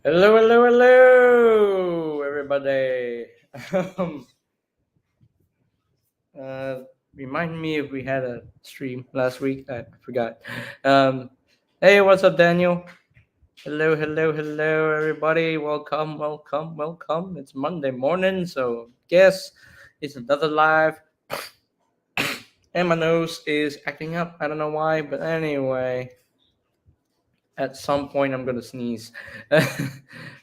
Hello, hello, hello, everybody. Um, uh, Remind me if we had a stream last week. I forgot. Um, hey, what's up, Daniel? Hello, hello, hello, everybody. Welcome, welcome, welcome. It's Monday morning, so guess it's another live. And my nose is acting up. I don't know why, but anyway, at some point I'm gonna sneeze.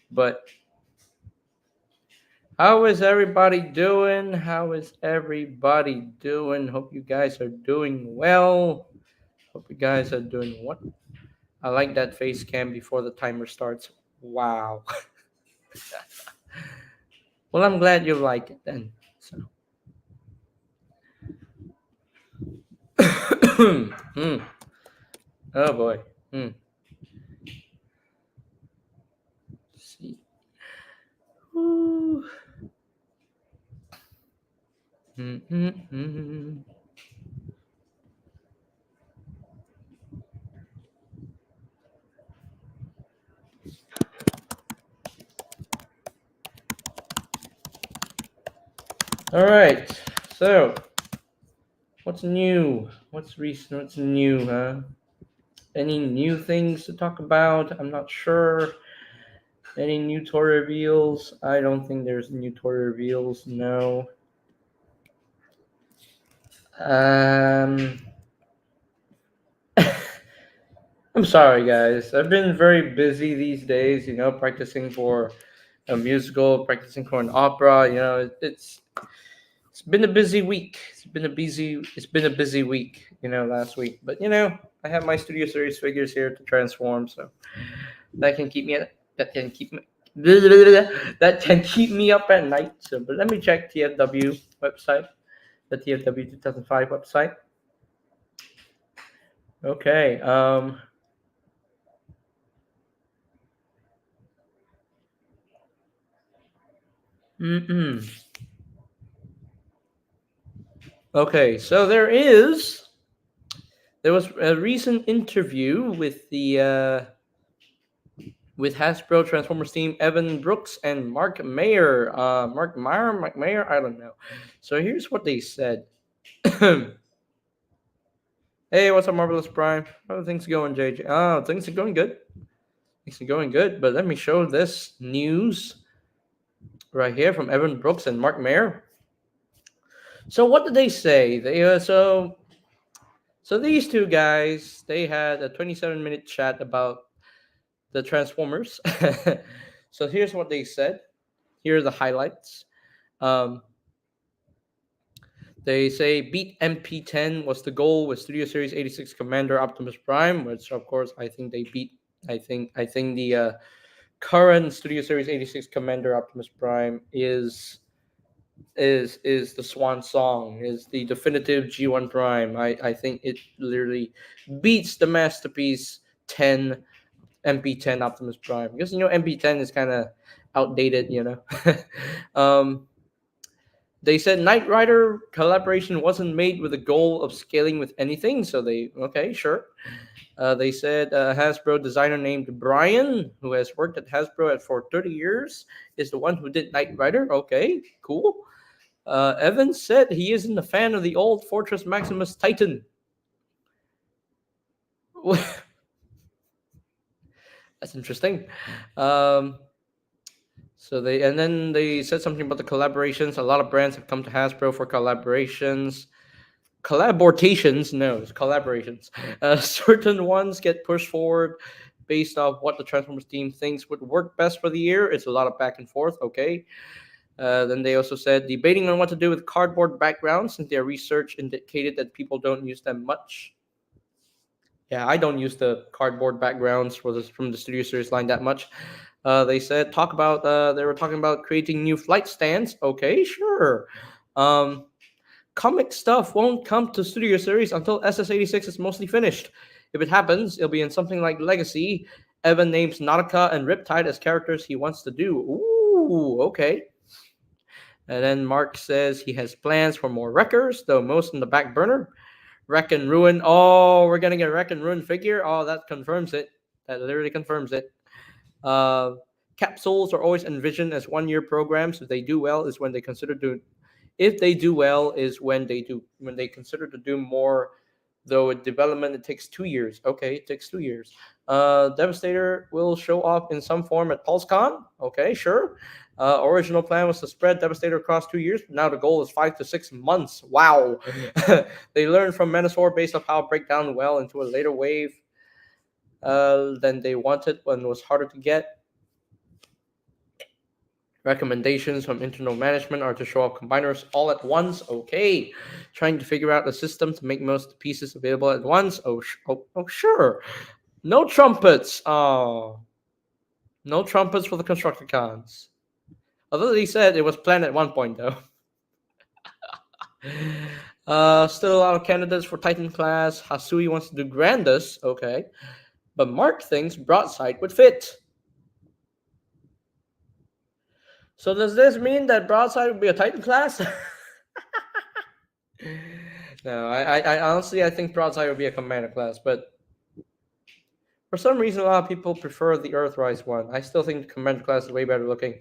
But how is everybody doing? How is everybody doing? Hope you guys are doing well. Hope you guys are doing what? I like that face cam before the timer starts. Wow. Well, I'm glad you like it then. So. Hmm. Oh boy. Hmm. Let's see. Ooh. Mm-mm-mm. All right. So, what's new? What's recent? What's new, huh? Any new things to talk about? I'm not sure. Any new toy reveals? I don't think there's new toy reveals. No. Um, I'm sorry, guys. I've been very busy these days. Practicing for a musical, practicing for an opera. It's been a busy week. It's been a busy week. Last week, but I have my Studio Series figures here to transform, so that can keep me that can keep me that can keep me up at night. So, but let me check TFW website, the TFW 2005 website. Okay. Mm-mm. Okay. So there was a recent interview with Hasbro Transformers team Evan Brooks and Mark Mayer. Mark Mayer. I don't know. So here's what they said. Hey, what's up, Marvelous Prime? How are things going, JJ? Oh, things are going good. Things are going good. But let me show this news right here from Evan Brooks and Mark Mayer. So what did they say? So these two guys they had a 27-minute chat about the Transformers. So here's what they said. Here are the highlights. Um, they say beat MP10 was the goal with Studio Series 86 Commander Optimus Prime, which of course I think they beat. I think the current Studio Series 86 Commander Optimus Prime is the swan song, is the definitive G1 Prime. I think it literally beats the masterpiece 10 MP10 Optimus Prime, because MP10 is kind of outdated. um, they said Knight Rider collaboration wasn't made with the goal of scaling with anything, so they okay, sure. They said Hasbro designer named Brian, who has worked at Hasbro for 30 years, is the one who did Knight Rider. Okay, cool. Evans said he isn't a fan of the old Fortress Maximus Titan. That's interesting. Um, and then they said something about the collaborations. A lot of brands have come to Hasbro for collaborations. Collaborations, no, it's collaborations. Certain ones get pushed forward based off what the Transformers team thinks would work best for the year. It's a lot of back and forth. Okay. Then they also said debating on what to do with cardboard backgrounds, since their research indicated that people don't use them much. Yeah, I don't use the cardboard backgrounds from the Studio Series line that much. They said they were talking about creating new flight stands. Okay, sure. Um, Comic stuff won't come to Studio Series until SS86 is mostly finished. If it happens, it'll be in something like Legacy. Evan names Nautica and Riptide as characters he wants to do. Ooh, okay. And then Mark says he has plans for more Wreckers, though most in the back burner. Wreck and Ruin. Oh, we're getting a Wreck and Ruin figure. Oh, that confirms it. That literally confirms it. Uh, capsules are always envisioned as 1 year programs. If they do well, is when they consider doing. If they do well, is when they consider to do more. Though in development it takes 2 years. Okay, it takes 2 years. Devastator will show up in some form at PulseCon. Okay, sure. Original plan was to spread Devastator across 2 years. Now the goal is 5 to 6 months. Wow. They learned from Menasor based on how it break down well into a later wave than they wanted when it was harder to get. Recommendations from internal management are to show up combiners all at once. Okay. Trying to figure out a system to make most pieces available at once. Oh, sure. No trumpets. Oh, no trumpets for the Constructicons. Although they said it was planned at one point, though. Still a lot of candidates for Titan class. Hasui wants to do Grandus. Okay. But Mark thinks Broadside would fit. So does this mean that Broadside would be a Titan class? No, I honestly I think Broadside would be a commander class, but for some reason a lot of people prefer the Earthrise one. I still think the commander class is way better looking.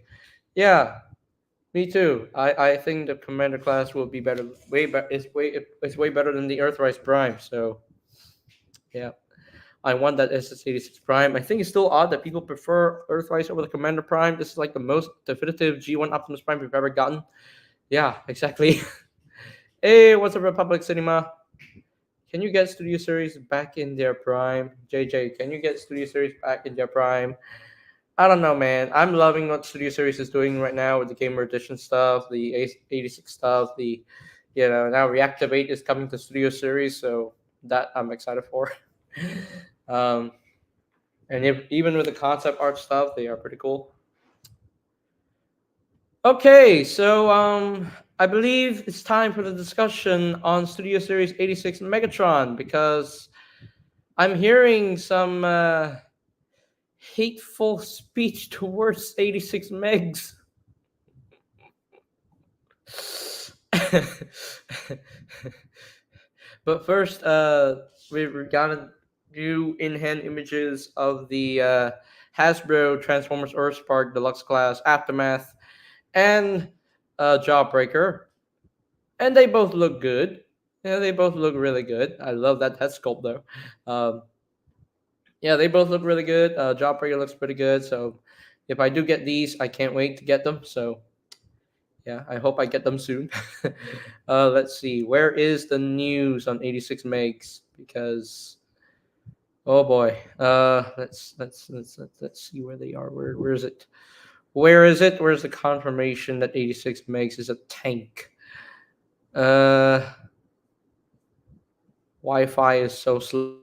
Yeah, me too. I think the commander class will be better. It's way better than the Earthrise Prime. So yeah, I want that SS86 Prime. I think it's still odd that people prefer Earthrise over the Commander Prime. This is like the most definitive G1 Optimus Prime we've ever gotten. Yeah, exactly. Hey, what's up, Republic Cinema? Can you get Studio Series back in their prime? JJ, can you get Studio Series back in their prime? I don't know, man. I'm loving what Studio Series is doing right now with the Gamer Edition stuff, the 86 stuff, now Reactivate is coming to Studio Series, so that I'm excited for. um, and even with the concept art stuff, they are pretty cool. Okay, so I believe it's time for the discussion on Studio Series 86 Megatron because I'm hearing some hateful speech towards 86 megs. But first, we're gonna do in-hand images of the Hasbro Transformers Earthspark Deluxe Class Aftermath and Jawbreaker, and they both look good. Yeah, they both look really good. I love that head sculpt though. Yeah, they both look really good. Jawbreaker looks pretty good. So if I do get these, I can't wait to get them. So yeah, I hope I get them soon. Let's see. Where is the news on 86 megs? Because oh boy. Let's see where they are. Where is it? Where is it? Where's the confirmation that 86 megs is a tank? Wi-Fi is so slow.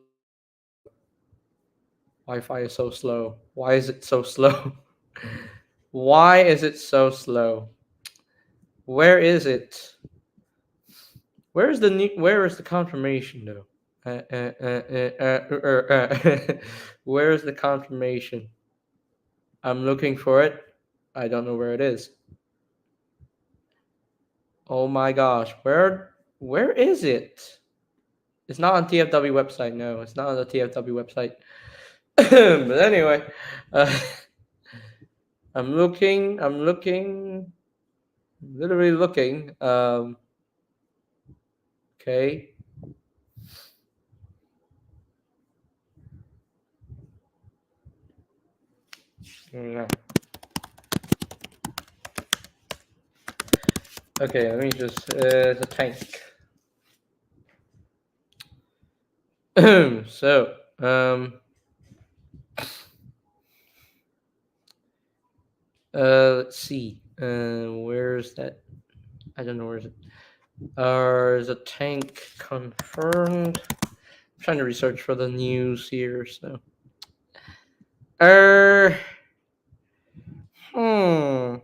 Wi-Fi is so slow. Why is it so slow? Why is it so slow? Where is it? Where is the confirmation though? Where is the confirmation? I'm looking for it. I don't know where it is. Oh my gosh, where is it? It's not on TFW website. No, it's not on the TFW website. But anyway, I'm looking, literally looking. Okay. Yeah. Okay, let me just the tank. So, let's see. Where's that? I don't know where is it. Is the tank confirmed? I'm trying to research for the news here. So, hmm.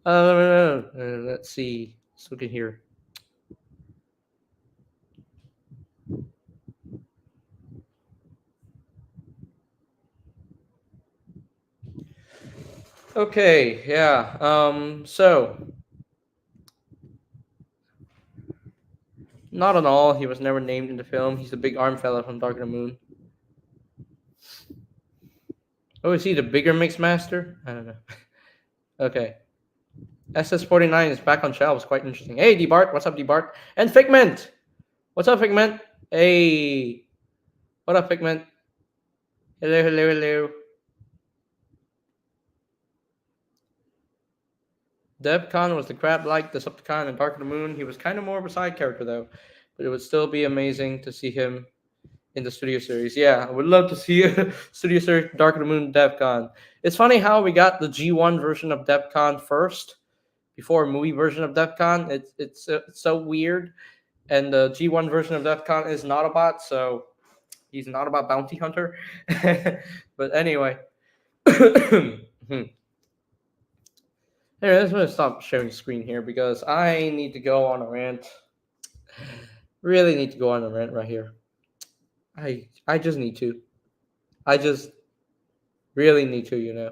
Let's see. Let's look in here. Okay, yeah. So not at all. He was never named in the film. He's the big arm fella from Dark of the Moon. Oh, is he the bigger mix master? I don't know. Okay. SS49 is back on shelves. Quite interesting. Hey, D-Bart. What's up, D-Bart? And Figment. What's up, Figment? Hey. What up, Figment? Hello, hello, hello. Devcon was the crab like Decepticon and Dark of the Moon. He was kind of more of a side character, though. But it would still be amazing to see him in the studio series. Yeah, I would love to see a studio series Dark of the Moon Devcon. It's funny how we got the G1 version of Devcon first before a movie version of Devcon. It's so weird. And the G1 version of Defcon is not a bot, so he's not about bounty hunter. But anyway. Anyway, I'm going to stop sharing screen here because I need to go on a rant. Really need to go on a rant right here. I just need to. I just really need to, you know.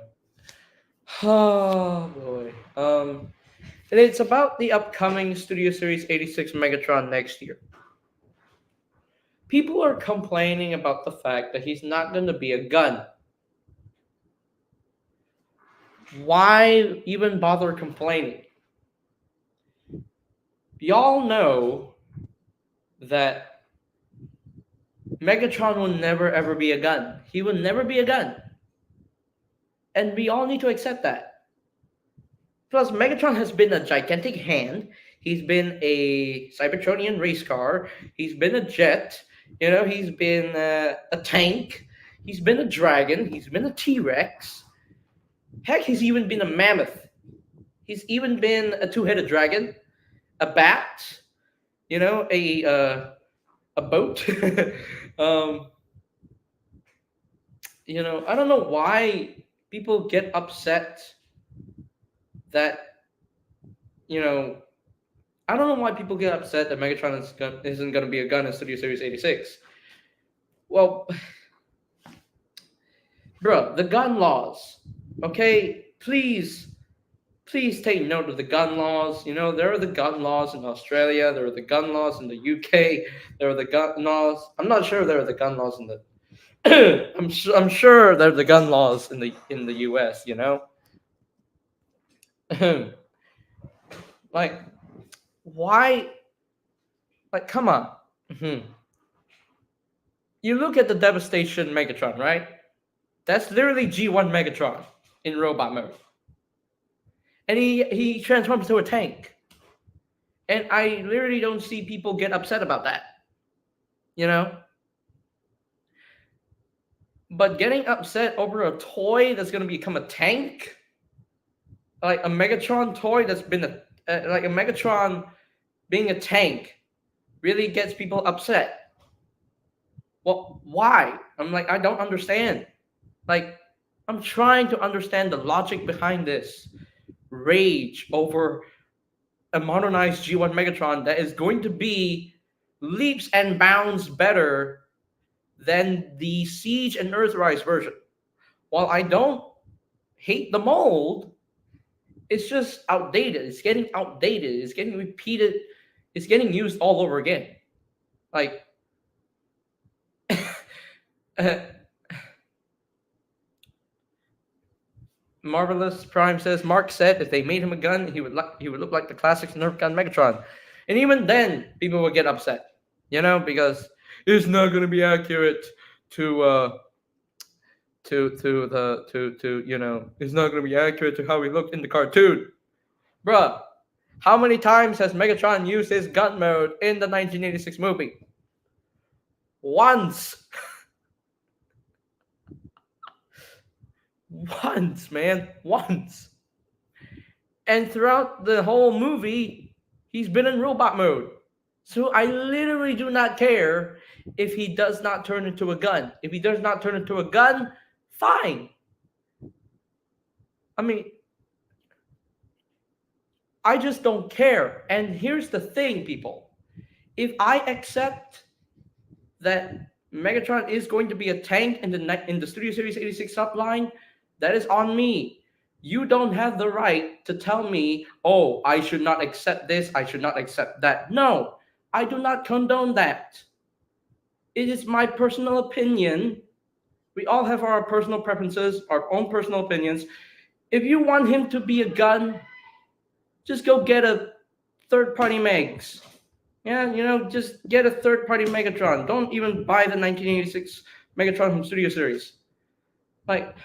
Oh boy. And it's about the upcoming Studio Series 86 Megatron next year. People are complaining about the fact that he's not going to be a gun. Why even bother complaining? Y'all know that Megatron will never ever be a gun. He will never be a gun. And we all need to accept that. Plus, Megatron has been a gigantic hand. He's been a Cybertronian race car. He's been a jet. You know, he's been a tank. He's been a dragon. He's been a T-Rex. Heck, he's even been a mammoth. He's even been a two-headed dragon, a bat, you know, a boat. You know, I don't know why people get upset that, you know, I don't know why people get upset that Megatron isn't going to be a gun in Studio Series 86. Well, bro, the gun laws, okay? Please take note of the gun laws. You know, there are the gun laws in Australia. There are the gun laws in the UK. There are the gun laws. I'm not sure there are the gun laws in the. I'm sure there are the gun laws in the US. You know, like why? Like, come on. You look at the Devastation Megatron, right? That's literally G1 Megatron in robot mode. And he transforms into a tank. And I literally don't see people get upset about that. You know? But getting upset over a toy that's going to become a tank, like a Megatron toy that's been like a Megatron being a tank, really gets people upset. Well, why? I'm like, I don't understand. Like, I'm trying to understand the logic behind this rage over a modernized G1 Megatron that is going to be leaps and bounds better than the Siege and Earthrise version. While I don't hate the mold, it's just outdated. It's getting outdated. It's getting repeated. It's getting used all over again. Like, Marvelous Prime says Mark said if they made him a gun, he would look like the classic Nerf gun Megatron, and even then people would get upset, you know, because it's not going to be accurate to you know, it's not going to be accurate to how he looked in the cartoon, bruh. How many times has Megatron used his gun mode in the 1986 movie? Once. Once, man. Once. And throughout the whole movie, he's been in robot mode. So I literally do not care if he does not turn into a gun. If he does not turn into a gun, fine. I mean, I just don't care. And here's the thing, people. If I accept that Megatron is going to be a tank in the Studio Series 86 subline, that is on me. You don't have the right to tell me, oh, I should not accept this, I should not accept that. No, I do not condone that. It is my personal opinion We all have our personal preferences, our own personal opinions. If you want him to be a gun, just go get a third-party Megs. Yeah, just get a third-party Megatron. Don't even buy the 1986 Megatron from Studio Series. Like,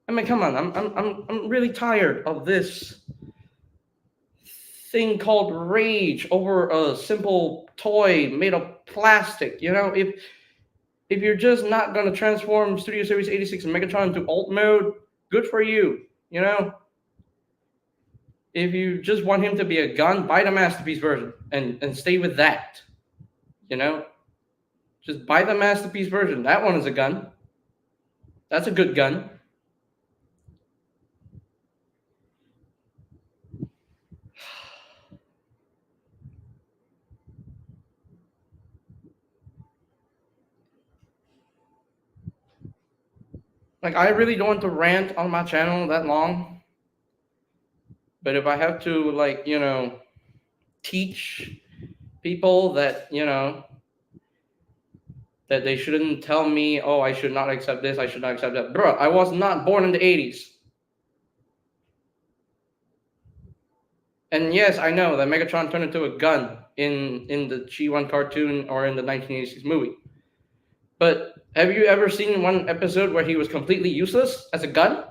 I mean, come on. I'm really tired of this thing called rage over a simple toy made of plastic. If you're just not gonna transform Studio Series 86 Megatron into alt mode, good for you. If you just want him to be a gun, buy the Masterpiece version and stay with that. Just buy the Masterpiece version. That one is a gun. That's a good gun. Like, I really don't want to rant on my channel that long. But if I have to, like, teach people that, that they shouldn't tell me, oh, I should not accept this, I should not accept that. Bro, I was not born in the 80s. And yes, I know that Megatron turned into a gun in the G1 cartoon or in the 1986 movie. But have you ever seen one episode where he was completely useless as a gun?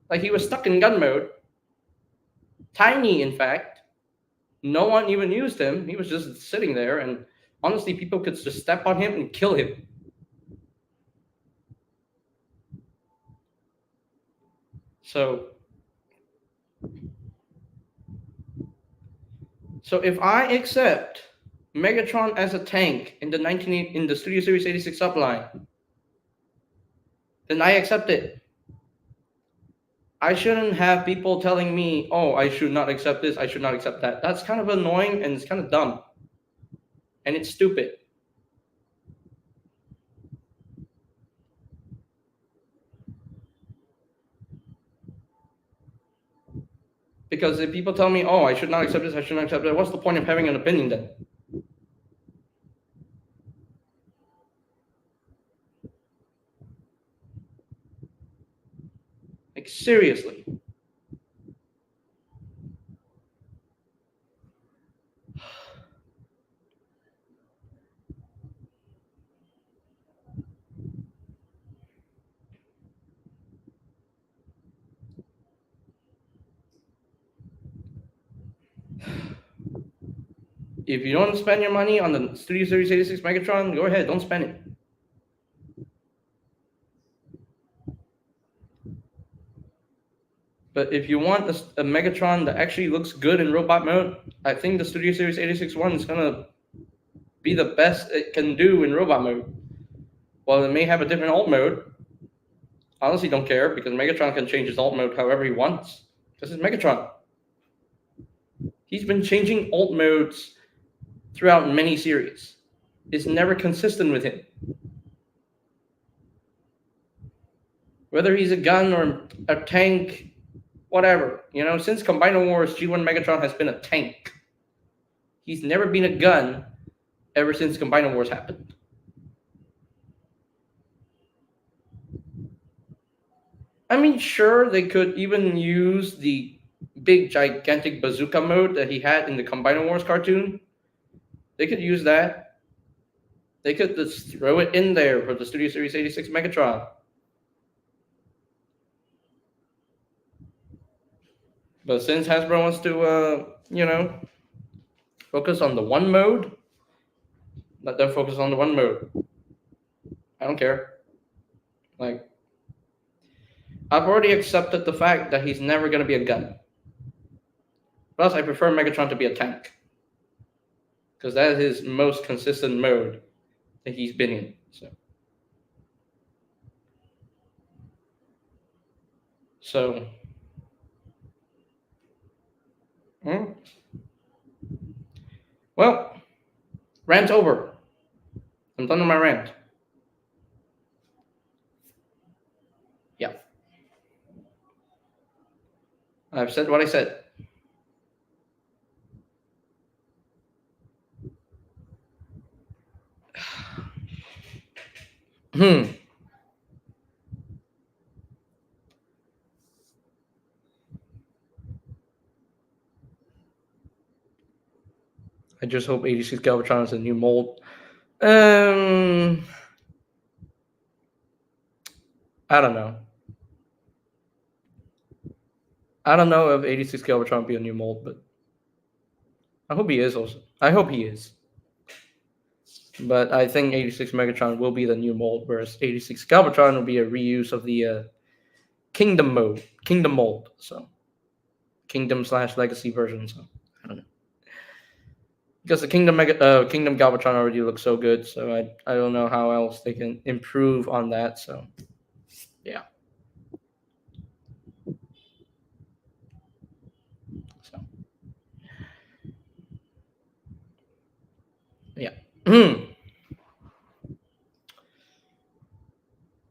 Like, he was stuck in gun mode. Tiny, in fact. No one even used him. He was just sitting there, and honestly, people could just step on him and kill him. So if I accept Megatron as a tank in the Studio Series 86 subline, then I accept it. I shouldn't have people telling me, oh, I should not accept this, I should not accept that. That's kind of annoying, and it's kind of dumb. And it's stupid. Because if people tell me, oh, I should not accept this, I should not accept that, what's the point of having an opinion then? Like, seriously. If you don't spend your money on the Studio Series 86 Megatron, go ahead, don't spend it. But if you want a Megatron that actually looks good in robot mode, I think the Studio Series 86 one is gonna be the best it can do in robot mode. While it may have a different alt mode, honestly don't care, because Megatron can change his alt mode however he wants. This is Megatron. He's been changing alt modes throughout many series. It's never consistent with him. Whether he's a gun or a tank, whatever. Since Combiner Wars, G1 Megatron has been a tank. He's never been a gun ever since Combiner Wars happened. I mean, sure, they could even use the big, gigantic bazooka mode that he had in the Combiner Wars cartoon. They could use that. They could just throw it in there for the Studio Series 86 Megatron. But since Hasbro wants to, focus on the one mode, let them focus on the one mode. I don't care. Like, I've already accepted the fact that he's never going to be a gun. Plus, I prefer Megatron to be a tank, because that is his most consistent mode that he's been in. So well, rant over. I'm done with my rant. Yeah. I've said what I said. I just hope 86 Galvatron is a new mold. Um, I don't know. I don't know if 86 Galvatron will be a new mold, but I hope he is also. I hope he is. But I think 86 Megatron will be the new mold, whereas 86 Galvatron will be a reuse of the Kingdom mold. So Kingdom / Legacy version. So I don't know. Because the Kingdom Galvatron already looks so good, so I don't know how else they can improve on that. So yeah. So yeah.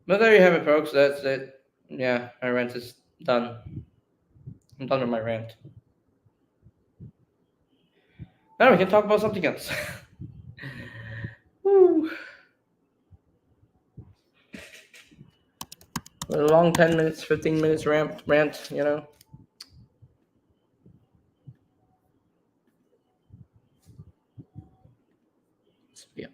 But there you have it, folks. That's it. Yeah, my rant is done. I'm done with my rant. Now we can talk about something else. Woo. A long 10 minutes, 15 minutes rant, you know. So, yeah.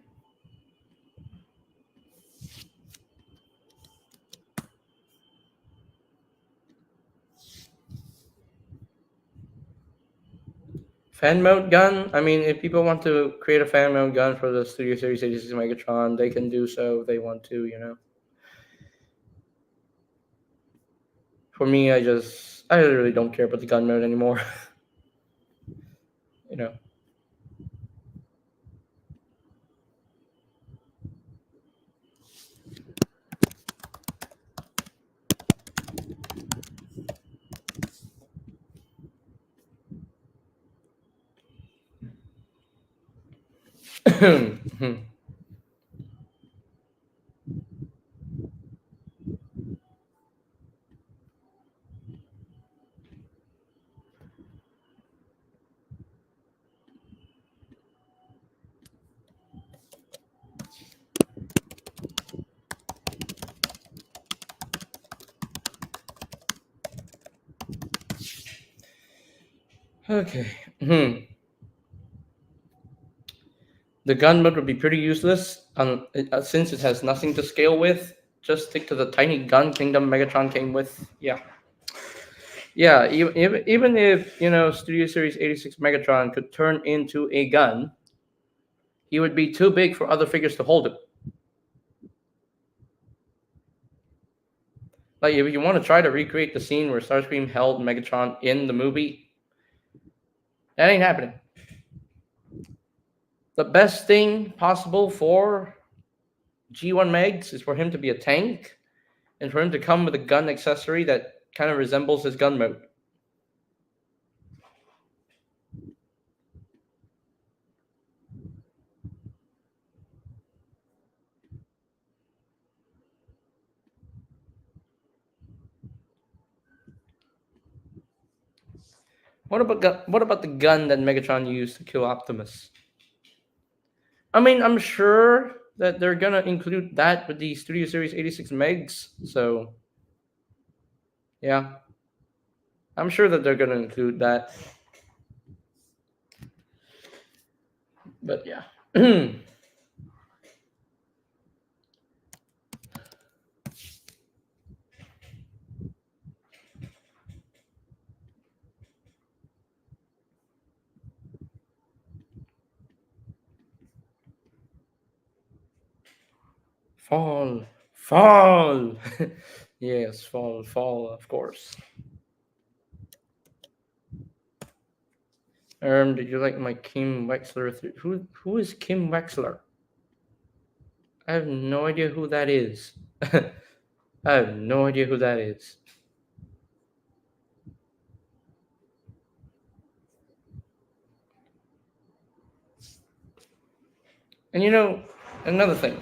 Fan mode gun. I mean, if people want to create a fan mode gun for the Studio Series 86 Megatron, they can do so if they want to, you know. For me, I really don't care about the gun mode anymore. You know. Okay. The gun mode would be pretty useless since it has nothing to scale with. Just stick to the tiny gun Kingdom Megatron came with. Yeah. Yeah, even if, you know, Studio Series 86 Megatron could turn into a gun, he would be too big for other figures to hold him. Like, if you want to try to recreate the scene where Starscream held Megatron in the movie, that ain't happening. The best thing possible for G1 Megs is for him to be a tank and for him to come with a gun accessory that kind of resembles his gun mode. What about the gun that Megatron used to kill Optimus? I mean, I'm sure that they're gonna include that with the Studio Series 86 Megs. So yeah, I'm sure that they're gonna include that. But yeah. Fall. Yes, fall, of course. Did you like my Kim Wexler? Who is Kim Wexler? I have no idea who that is. I have no idea who that is. And you know, another thing.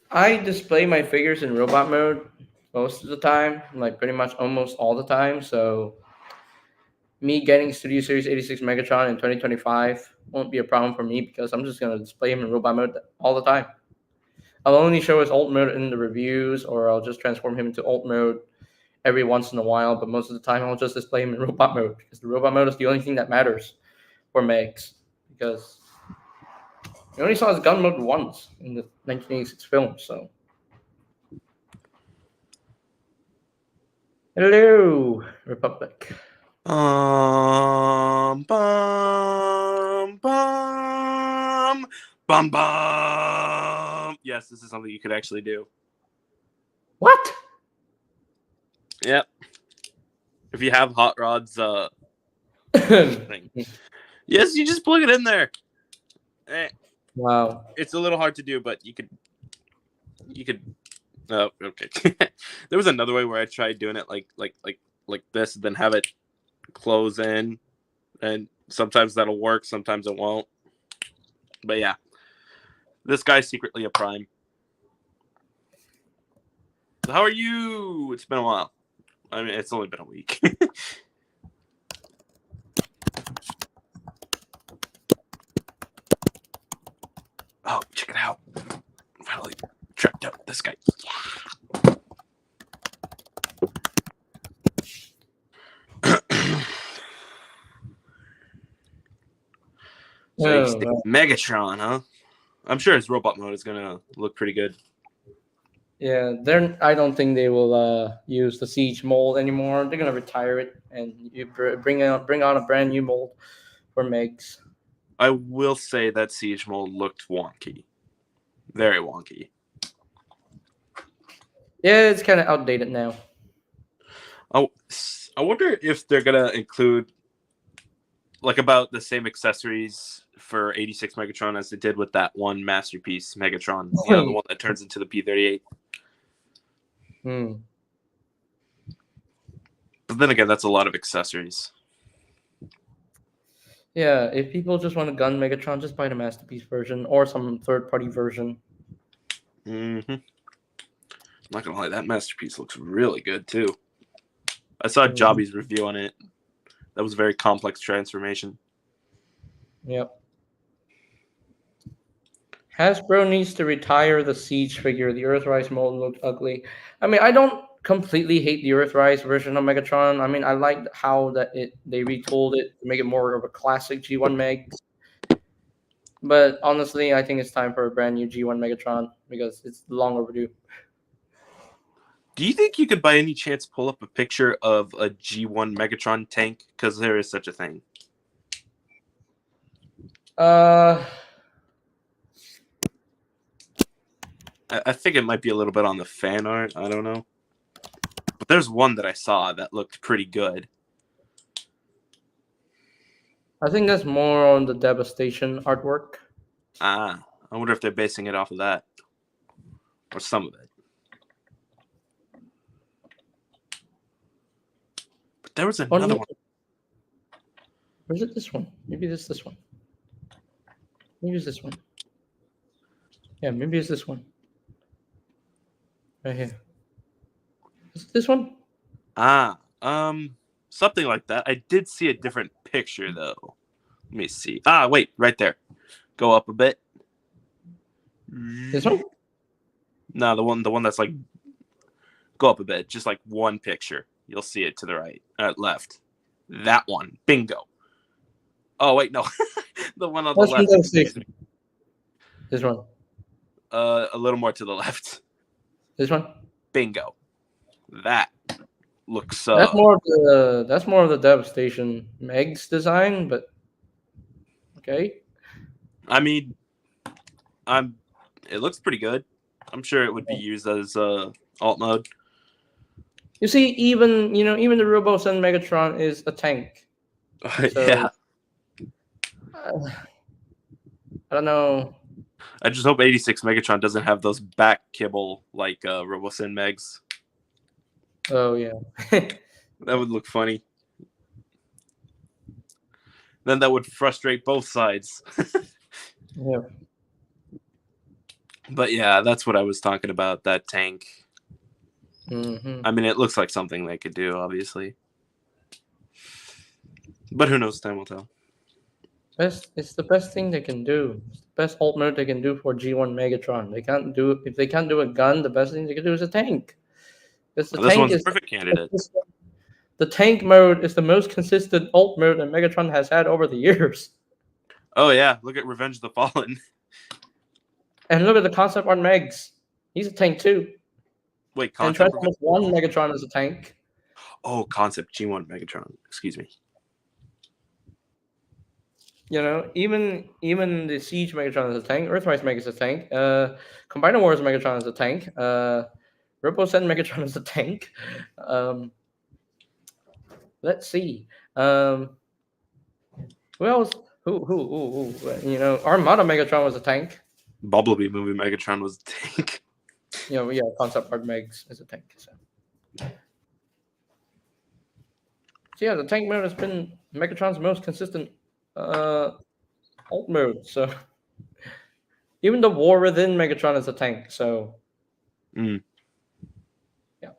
I display my figures in robot mode most of the time, like pretty much almost all the time. So me getting Studio Series 86 Megatron in 2025 won't be a problem for me because I'm just gonna display him in robot mode all the time. I'll only show his alt mode in the reviews, or I'll just transform him into alt mode every once in a while. But most of the time, I'll just display him in robot mode because the robot mode is the only thing that matters for Megs. Because we only saw his gun mode once in the 1986 film, so. Hello, Republic. Bum, bum, bum. Yes, this is something you could actually do. What? Yep. If you have Hot Rod's thing. Yes, you just plug it in there. Wow. It's a little hard to do, but you could. Oh, okay. There was another way where I tried doing it like this, and then have it close in, and sometimes that'll work, sometimes it won't. But yeah, this guy's secretly a prime. So how are you? It's been a while. I mean, it's only been a week. Oh, check it out. Finally tracked out this guy. Yeah. So Megatron, huh? I'm sure his robot mode is gonna look pretty good. Yeah, I don't think they will use the Siege mold anymore. They're gonna retire it and you bring on a brand new mold for Megs. I will say that Siege mold looked wonky, very wonky. Yeah, it's kind of outdated now. Oh, I wonder if they're gonna include like about the same accessories for 86 Megatron as they did with that one masterpiece Megatron, the one that turns into the P-38. But then again, that's a lot of accessories. Yeah, if people just want a gun Megatron, just buy the masterpiece version or some third-party version. I'm not gonna lie, that masterpiece looks really good too. I saw Jobby's review on it. That was a very complex transformation. Yep. Hasbro needs to retire the Siege figure. The Earthrise mold looked ugly. I mean, I don't completely hate the Earthrise version of Megatron. I mean, I liked how they retooled it to make it more of a classic G1 Meg. But honestly, I think it's time for a brand new G1 Megatron because it's long overdue. Do you think you could by any chance pull up a picture of a G1 Megatron tank? Because there is such a thing. I think it might be a little bit on the fan art. I don't know. But there's one that I saw that looked pretty good. I think that's more on the Devastation artwork. I wonder if they're basing it off of that. Or some of it. But there was another one. Or is it this one? Maybe it's this one. Maybe it's this one. Yeah, maybe it's this one. Right here. Is it this one? Something like that. I did see a different picture though. Let me see. Wait, right there. Go up a bit. This one? No, the one that's like go up a bit, just like one picture. You'll see it to the right, left. That one. Bingo. Oh wait, no. The one on the left. This one. A little more to the left. This one? Bingo. That looks that's more of the Devastation Meg's design, but okay. I mean, it looks pretty good. I'm sure it would be used as alt mode. You see, even the RoboSen Megatron is a tank. So, yeah. I don't know. I just hope 86 Megatron doesn't have those back kibble like RoboSen Megs. Oh yeah. That would look funny. Then that would frustrate both sides. Yeah. But yeah, that's what I was talking about, that tank. Mm-hmm. I mean, it looks like something they could do, obviously. But who knows? Time will tell. It's the best thing they can do. It's the best alt mode they can do for G1 Megatron. They can't do if they can't do a gun. The best thing they can do is a tank. Because the This tank one's a is perfect candidate. the tank mode is the most consistent alt mode that Megatron has had over the years. Oh yeah, look at Revenge of the Fallen. And look at the concept art Megs. He's a tank too. Wait, And concept. Transformers One Megatron is a tank. Oh, concept G1 Megatron. Excuse me. You know, even the Siege Megatron is a tank. Earthrise Meg is a tank. Combiner Wars Megatron is a tank. Robo-Sen Megatron is a tank. Let's see. Who else? Who? You know, Armada Megatron was a tank. Bumblebee movie Megatron was a tank. You know, yeah, concept art Megs is a tank. So yeah, the tank mode has been Megatron's most consistent alt mode. So even the War Within Megatron is a tank. So Mm. yeah.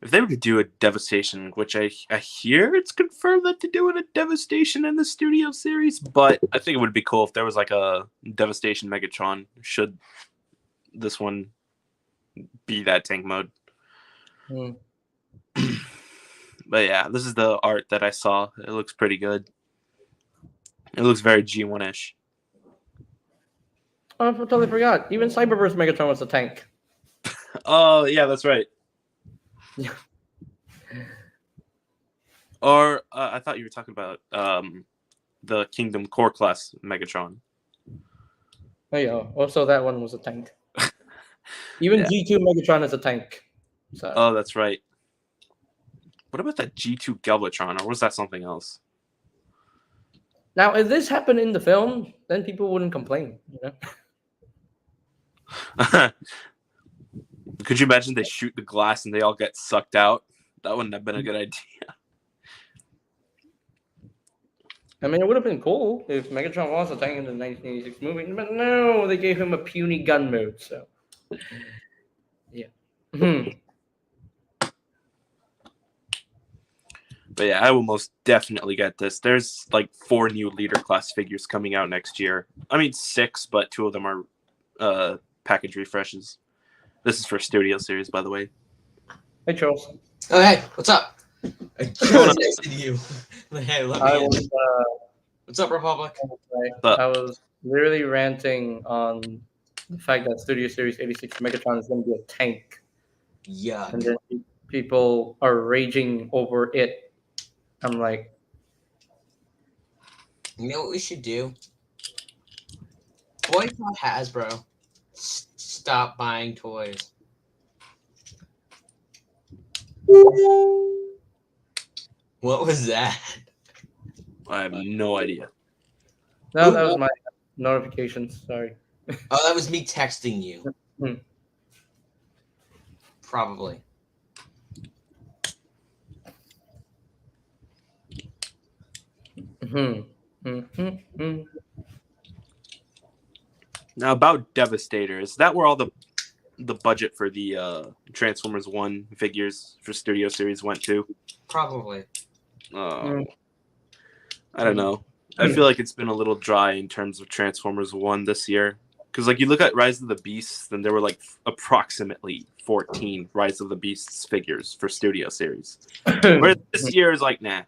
If they were to do a Devastation, which I hear it's confirmed that they're doing a Devastation in the studio series, but I think it would be cool if there was like a Devastation Megatron. Should this one be that tank mode? Mm. But yeah, this is the art that I saw. It looks pretty good. It looks very G1-ish. Oh, I totally forgot. Even Cyberverse Megatron was a tank. Oh yeah, that's right. Yeah. Or I thought you were talking about the Kingdom Core class Megatron. Oh yeah. Also, that one was a tank. Even Yeah. G2 Megatron is a tank. So Oh, that's right. What about that G2 Galvatron, or was that something else? now, if this happened in the film, then people wouldn't complain. You know. Could you imagine they shoot the glass and they all get sucked out? That wouldn't have been a good idea. I mean, it would have been cool if Megatron was a tank in the 1986 movie, but no, they gave him a puny gun mode. So yeah. But yeah, I will most definitely get this. There's like 4 new leader class figures coming out next year. I mean 6, but 2 of them are package refreshes. This is for Studio Series, by the way. Hey, Charles. Oh, hey, what's up? I just texted you. Hey, let me I in. was What's up, Republic? I was literally ranting on the fact that Studio Series 86 Megatron is going to be a tank, Yeah. and then people are raging over it. I'm like, You know what we should do? Boycott Hasbro. Stop buying toys. What was that? I have no idea. no, that was my notifications. Sorry. Oh, that was me texting you. Hmm. Probably. Mm-hmm. Now about Devastator, is that where all the budget for the Transformers 1 figures for Studio Series went to? Probably. I don't know. I feel like it's been a little dry in terms of Transformers 1 this year. Because like you look at Rise of the Beasts, then there were like approximately 14 Rise of the Beasts figures for Studio Series. Whereas this year is like, nah.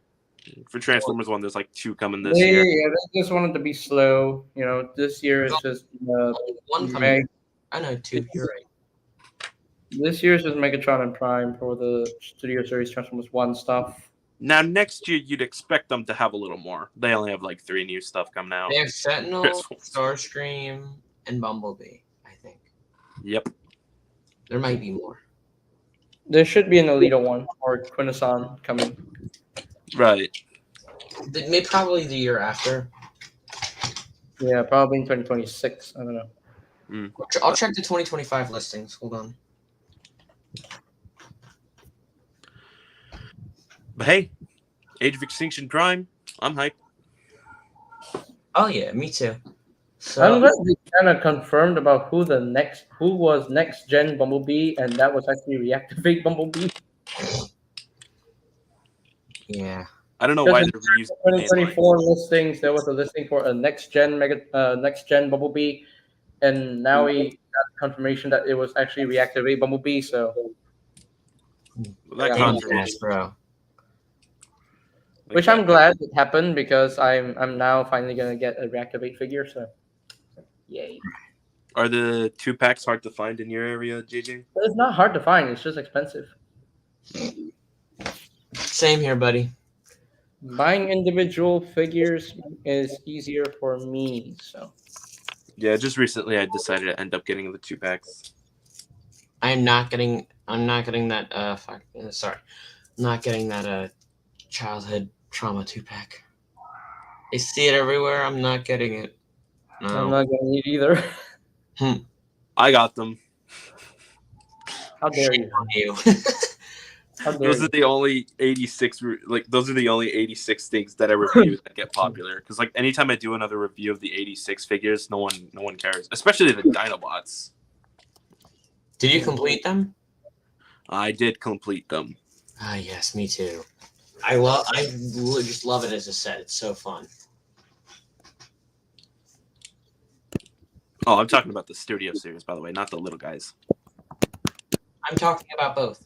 For Transformers 1, there's like 2 coming this year. Yeah, they just wanted to be slow. You know, this year is just Only one coming. I know, 2. You're right. this year's just Megatron and Prime for the Studio Series Transformers 1 stuff. Now, next year, you'd expect them to have a little more. They only have like 3 new stuff coming out. They have Sentinel, Starscream, and Bumblebee, I think. Yep. There might be more. There should be an Alita one or Quintesson coming. Right. Maybe probably the year after. Yeah, probably in 2026. I don't know. I'll check the 2025 listings. Hold on. But hey, Age of Extinction Prime, I'm hyped. Oh yeah, me too. I'm So glad they kind of confirmed about who was next gen Bumblebee, and that was actually Reactivate Bumblebee. yeah, I don't know Because why in they're reusing the main line. 2024 listings, there was a listing for a next gen Bumblebee, and now we got confirmation that it was actually reactivate Bumblebee. So That Yeah. Damn, confirmation. Hasbro. Like which that- I'm glad it happened because I'm now finally gonna get a reactivate figure. So yay! Are the 2-packs hard to find in your area, JJ? But it's not hard to find. It's just expensive. Same here, buddy. Buying individual figures is easier for me. So Yeah, just recently I decided to end up getting the 2-packs. I'm not getting that sorry. I'm not getting that childhood trauma 2-pack. I see it everywhere. I'm not getting it. I'm No. not gonna need either. I got them. How dare Shame you? on you. How dare Those you? are the only 86 those are the only 86 things that I review that get popular. Because like anytime I do another review of the 86 figures, no one cares. Especially the Dinobots. Did you complete them? I did complete them. Ah, yes, me too. I just love it as a set. It's so fun. Oh, I'm talking about the Studio series, by the way, not the little guys. I'm talking about both.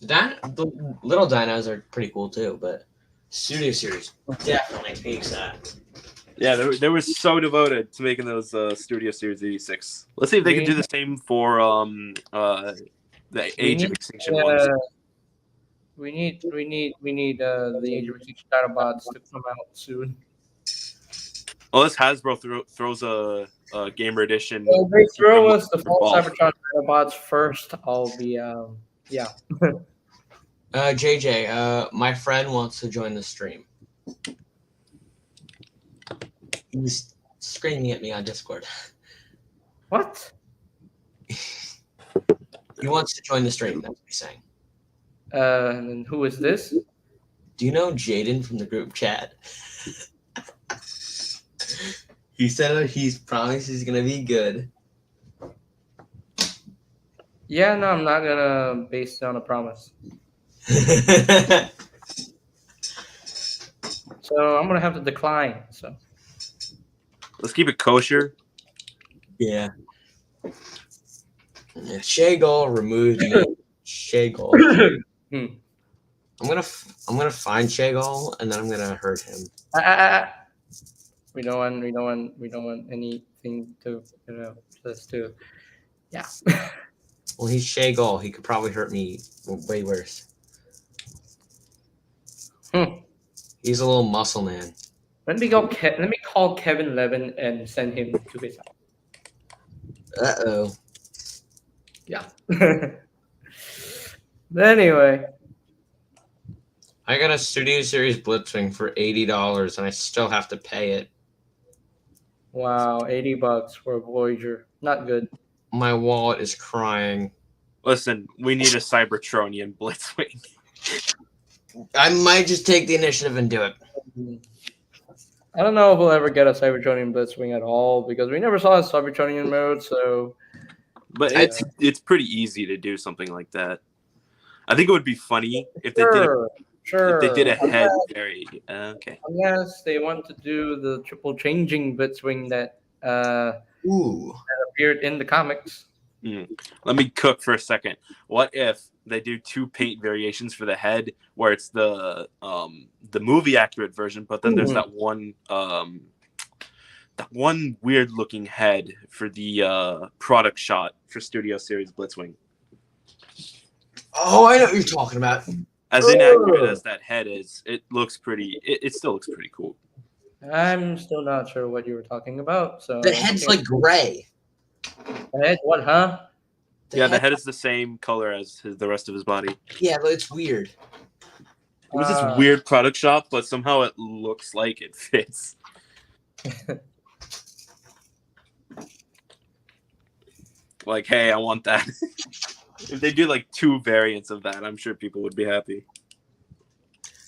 The little dinos are pretty cool too, but Studio Series definitely takes that. Yeah, they were so devoted to making those Studio Series 86. Let's see if they can do the same for the Age of Extinction ones. We need the Age of Extinction Dinobots to come out soon. Unless Hasbro throws a Gamer Edition. Well, they throw us the Fall. Fall Cybertron Dinobots first. I'll be yeah. JJ, my friend wants to join the stream. He's screaming at me on Discord. What? He wants to join the stream. That's what he's saying. And then who is this? Do you know Jaden from the group chat? He said he's promised he's gonna be good. Yeah, no, I'm not gonna base it on a promise. So I'm gonna have to decline. So Let's keep it kosher. Yeah. Shay Goal removed me. Shay Goal. Hmm. I'm gonna find Shay Goal and then I'm gonna hurt him. We don't want anything to just to yeah. Well, he's Shay Goal. He could probably hurt me way worse. He's a little muscle man. Let me call Kevin Levin and send him to his house. Uh-oh. Yeah. But anyway, I got a Studio Series Blitzwing for $80 and I still have to pay it. wow, $80 for a Voyager. Not good. My wallet is crying. Listen, we need a Cybertronian Blitzwing. I might just take the initiative and do it. I don't know if we'll ever get a Cybertronian Blitzwing at all because we never saw a Cybertronian mode. So, But it's pretty easy to do something like that. I think it would be funny if they did sure. if they did a head very okay. Unless they want to do the triple changing Blitzwing that Ooh. appeared in the comics. Let me cook for a second. What if they do 2 paint variations for the head, where it's the movie accurate version, but then there's that one weird looking head for the product shot for Studio Series Blitzwing. Oh, I know what you're talking about. As inaccurate as that head is, it looks pretty. It still looks pretty cool. I'm still not sure what you were talking about. So The head's like gray. the head, what, huh? The head is the same color as the rest of his body. Yeah, but it's weird. It was this weird product shot, but somehow it looks like it fits. Like, hey, I want that. If they do like 2 variants of that, I'm sure people would be happy.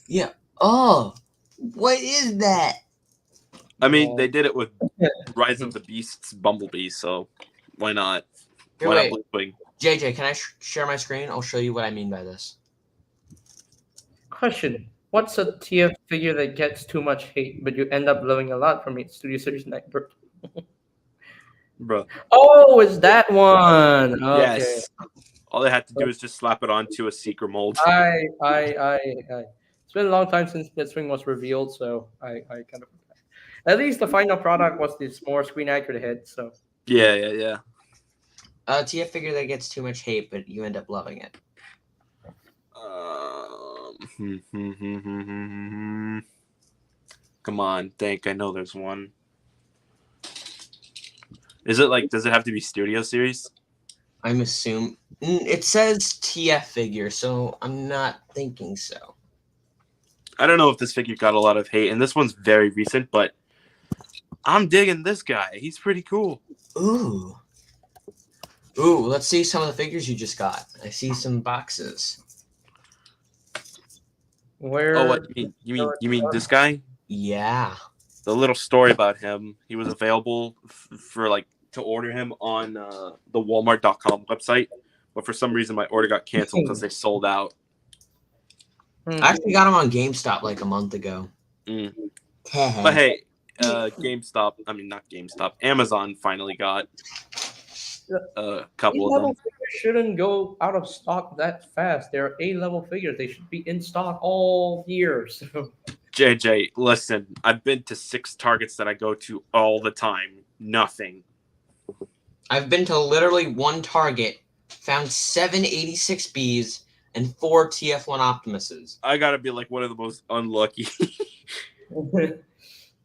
Yeah. Oh, what is that? I mean, they did it with Rise of the Beasts Bumblebee, so why not? Here, Why wait. not Blitzwing? JJ, can I share my screen? I'll show you what I mean by this. Question: what's a TF figure that gets too much hate, but you end up loving a lot from it? Studio Series Network. Bro. Oh, it's that one. Okay. Yes. All they had to do is just slap it onto a Seeker mold. I. It's been a long time since Blitzwing was revealed, so I kind of. At least the final product was this more screen accurate head. So Yeah. TF figure that gets too much hate, but you end up loving it. Come on, think. I know there's one. Is it like? Does it have to be Studio Series? I'm assuming it says TF figure, so I'm not thinking so. I don't know if this figure got a lot of hate, and this one's very recent, but I'm digging this guy. He's pretty cool. Ooh, let's see some of the figures you just got. I see some boxes. where? Oh, what you mean this guy? Yeah. The little story about him. He was available for like to order him on the Walmart.com website, but for some reason my order got canceled because they sold out. I actually got them on GameStop like a month ago. But hey, GameStop. I mean, not GameStop. Amazon finally got a couple of them. Figures shouldn't go out of stock that fast. They're A-level figures. They should be in stock all year. So. JJ, listen. I've been to 6 Targets that I go to all the time. Nothing. I've been to literally one Target, found 7 86Bs and 4 TF1 Optimuses. I gotta be like one of the most unlucky.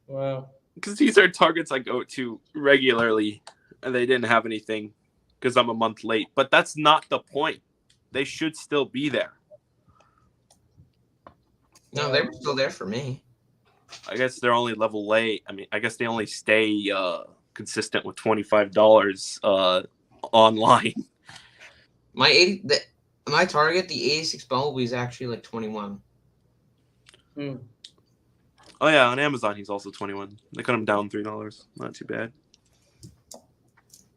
Wow. Because these are Targets I go to regularly, and they didn't have anything because I'm a month late. But that's not the point. They should still be there. No, they were still there for me. I guess they're only level late. I mean, I guess they only stay consistent with $25 online. My Target, the 86 Bumblebee is actually like 21. Hmm. Oh yeah, on Amazon he's also 21. They cut him down $3. Not too bad.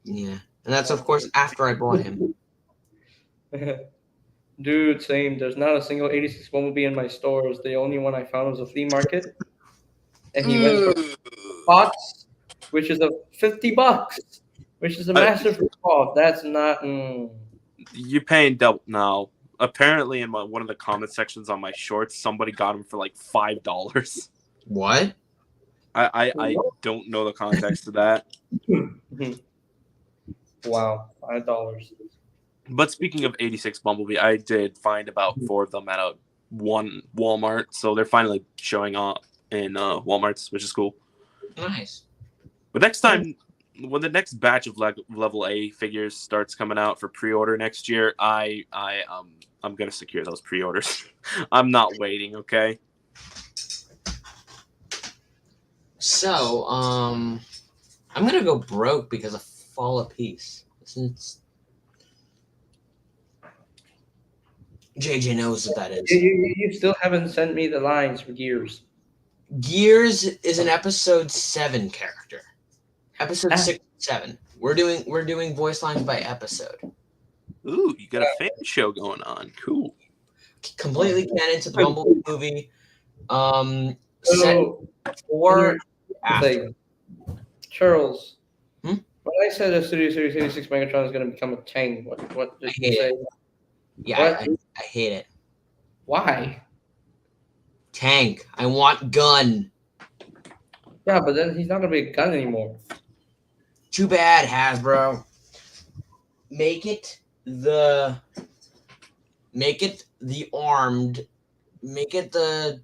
Yeah, and that's of course after I bought him. Dude, same. There's not a single 86 Bumblebee in my stores. The only one I found was a flea market. And he went for box, which is a $50, which is a massive ripoff. That's not. You're paying double now. Apparently, in one of the comment sections on my shorts, somebody got him for like $5. What? I don't know the context of that. Wow, $5. But speaking of 86 Bumblebee, I did find about 4 of them at one Walmart, so they're finally showing up in Walmarts, which is cool. Nice. But next time, when the next batch of level A figures starts coming out for pre-order next year, I'm gonna secure those pre-orders. I'm not waiting, okay? So, I'm gonna go broke because of Fall of Peace. Since JJ knows what that is. You still haven't sent me the lines for Gears. Gears is an episode 7 character. Episode 6 and 7. We're doing voice lines by episode. Ooh, you got a fan show going on. Cool. Completely canon to the Bumblebee movie. Set So, or after. say, Charles, Hmm? when I said a Studio Series 86 Megatron is going to become a tank, what did you hate say? Yeah, I hate it. Why? Tank. I want gun. Yeah, but then he's not going to be a gun anymore. Too bad, Hasbro. Make it the armed. Make it the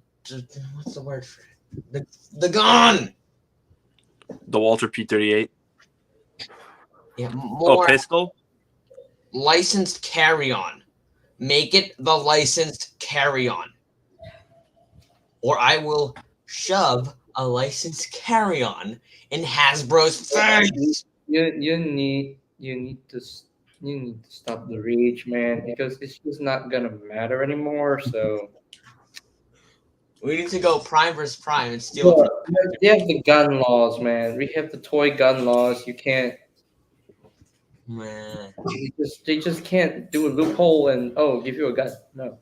what's the word for it? The gun. The Walter P38. Yeah, more pistol? licensed carry-on. Make it the licensed carry-on. Or I will shove a licensed carry-on in Hasbro's face. You need to stop the rage, man, because it's just not gonna matter anymore. So We need to go prime versus prime and steal. we have the gun laws, man. We have the toy gun laws. You can't. Man. They just can't do a loophole and give you a gun. No.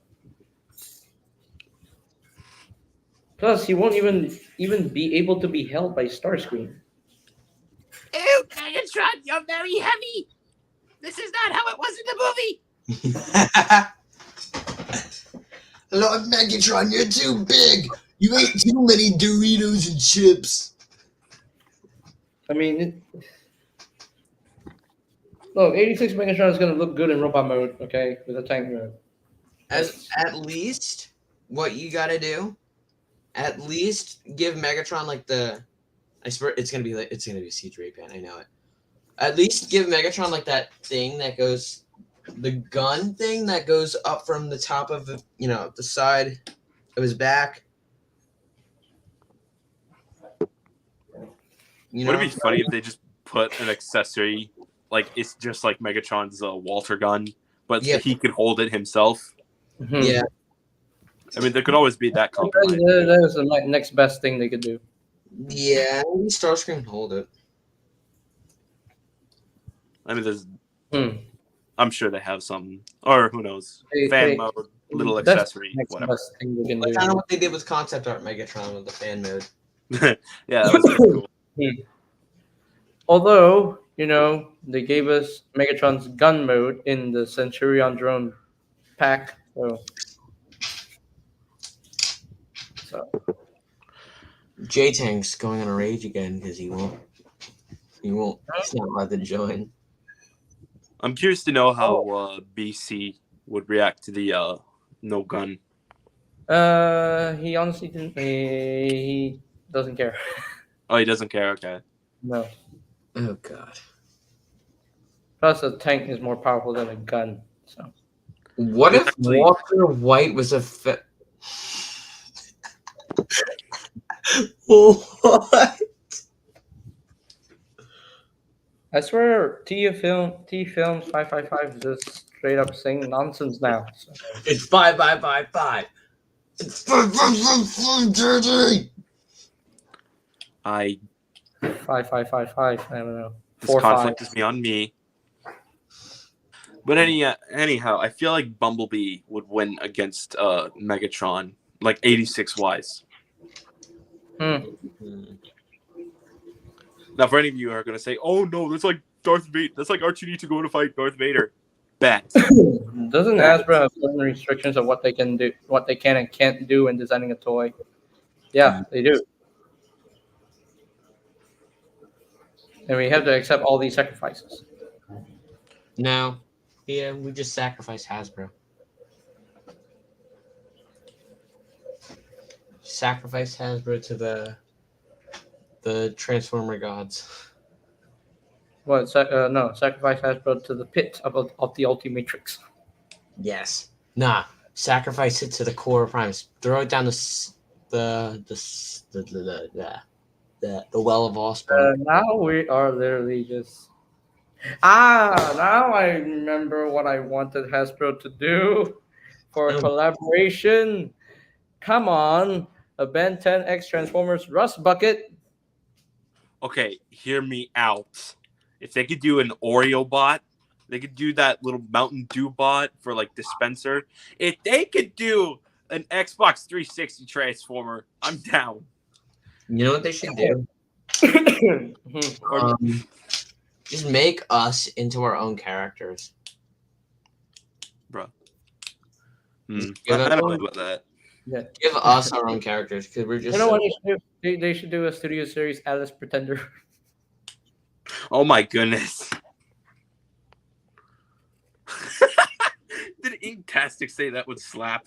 Plus, he won't even be able to be held by Starscream. Ew, Megatron, you're very heavy. This is not how it was in the movie. Lord Megatron, you're too big. You ate too many Doritos and chips. I mean, look, 86 Megatron is gonna look good in robot mode, okay, with a tank mode. At least what you gotta do, at least give Megatron like the. I swear it's gonna be C3PO. I know it. At least give Megatron like that thing that goes, the gun thing that goes up from the top of the the side of his back. Would it be funny if they just put an accessory, like it's just like Megatron's Walter gun, but he could hold it himself? Mhm. Yeah. I mean, there could always be that compromise. That is the next best thing they could do. Yeah, maybe Starscream can hold it. I mean, there's. Hmm. I'm sure they have some, or who knows, They- fan mode, little That's accessory, Next whatever. best thing they can Like do. kind of what they did with concept art Megatron with the fan mode. Yeah, that was pretty cool. Although, they gave us Megatron's gun mode in the Centurion drone pack. So J-Tank's going on a rage again because he won't. He's not allowed to join. I'm curious to know how BC would react to the no gun. he honestly didn't. He doesn't care. Oh, he doesn't care. Okay. No. Oh God. Plus, a tank is more powerful than a gun. So What if Actually- Walter White was a What? I swear, T Films 555 is just straight up saying nonsense now. So. It's 5. It's 5, dirty. I 5555. I don't know. this 4 5. conflict is beyond me. But anyhow, I feel like Bumblebee would win against Megatron, like 86 wise. Now, for any of you who are going to say, "Oh no, that's like Darth Vader. That's like R2D2 going to fight Darth Vader," bet. Doesn't Hasbro have certain restrictions of what they can do, what they can and can't do in designing a toy? Yeah, they do. And we have to accept all these sacrifices. No. Yeah, we just sacrificed Hasbro. Sacrifice Hasbro to the Transformer gods. What? No, sacrifice Hasbro to the pit of the Ultimatrix. Yes. Nah. Sacrifice it to the core of Primus. Throw it down the well of Allspark. Now we are literally just. Now I remember what I wanted Hasbro to do for a collaboration. Come on, a Ben 10X Transformers Rust Bucket. Okay, hear me out. If they could do an Oreo bot, they could do that little Mountain Dew bot for like dispenser. If they could do an Xbox 360 Transformer, I'm down. You know what they should do? Or Just make us into our own characters. Bro. Yeah, I that's don't all. know about that. yeah. Give us our own characters because we're just. You know what they should do? They should do a studio series Alice Pretender. Oh my goodness. Did Inktastic say that would slap?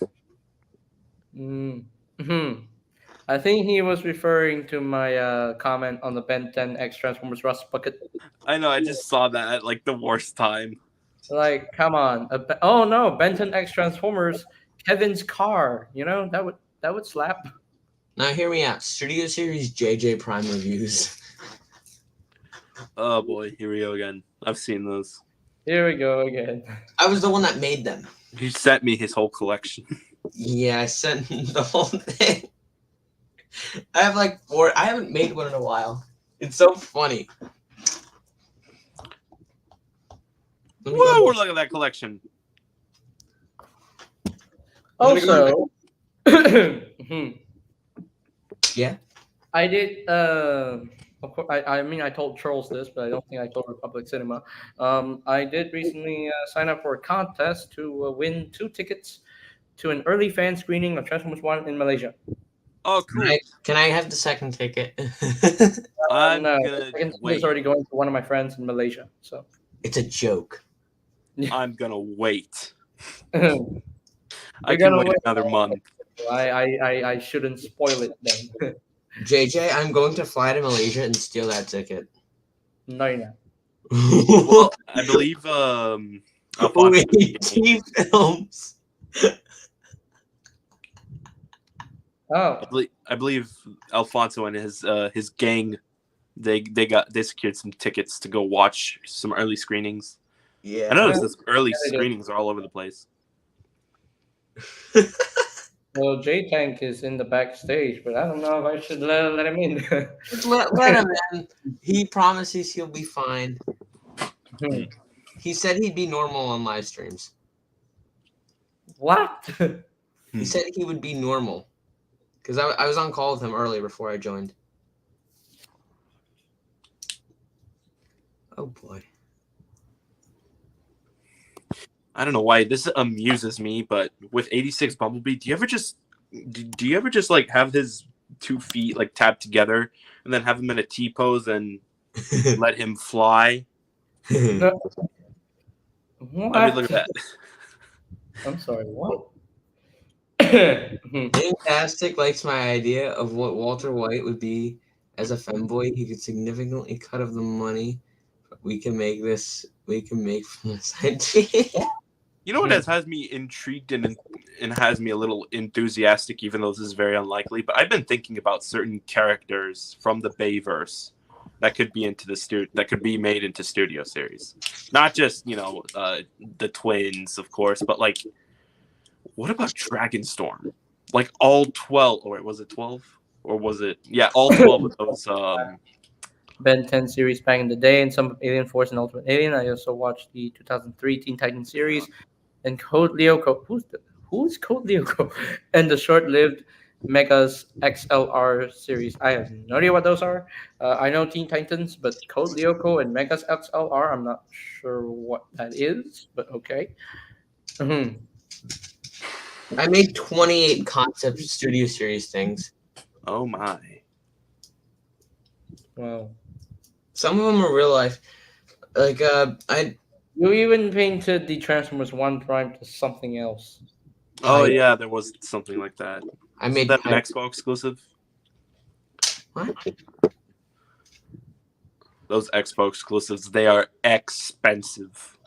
I think he was referring to my comment on the Ben 10X Transformers Rust Bucket. I know, I just saw that at like the worst time. Like, come on! Oh no, Ben 10X Transformers, Kevin's car. That would slap. Now hear me out. Studio Series JJ Prime reviews. Oh boy, here we go again. I've seen those. Here we go again. I was the one that made them. He sent me his whole collection. Yeah, I sent the whole thing. I have like 4. I haven't made one in a while. It's so funny. Let me Whoa, go. look at that collection. Also, mhm, Yeah. I did. Of course, I mean, I told Charles this, but I don't think I told Republic Cinema. I did recently sign up for a contest to win 2 tickets to an early fan screening of Transformers One in Malaysia. Oh, cool. Can I have the second ticket? I'm No, the gonna second ticket is wait. already going to one of my friends in Malaysia. So It's a joke. I'm gonna wait. you're I can gonna wait win. another month. I shouldn't spoil it then. JJ, I'm going to fly to Malaysia and steal that ticket. No, you're not. Well, I believe Alfonso Wait, T Films. Oh, I believe Alfonso and his gang they secured some tickets to go watch some early screenings. Yeah. I noticed this early Yeah, they did. screenings are all over the place. well, J Tank is in the backstage, but I don't know if I should let him in. Just let him in. He promises he'll be fine. Hmm. He said he'd be normal on live streams. What? He said he would be normal. Because I was on call with him earlier before I joined. Oh boy. I don't know why this amuses me, but with 86 Bumblebee, do you ever just like have his 2 feet like tapped together and then have him in a T pose and let him fly? What? I mean, look at that. I'm sorry, what? Hmm. Fantastic likes my idea of what Walter White would be as a femboy. He could significantly cut of the money we can make from this idea. You know what has me intrigued and has me a little enthusiastic, even though this is very unlikely. But I've been thinking about certain characters from the Bayverse that could be that could be made into studio series, not just the twins, of course, but like, what about Dragonstorm? Like all 12, or was it 12, or was it all 12 of those? Ben 10 series back in the day, and some of Alien Force and Ultimate Alien. I also watched the 2003 Teen Titans series, and Code Lyoko. Who's Code Lyoko? And the short-lived Megas XLR series. I have no idea what those are. I know Teen Titans, but Code Lyoko and Megas XLR, I'm not sure what that is, but okay. Mhm. I made 28 concept studio series things. Oh my! Wow. Some of them are real life. Like You even painted the Transformers One Prime to something else. Oh yeah, there was something like that. I Is made that an Expo exclusive? What? Those Expo exclusives, they are expensive.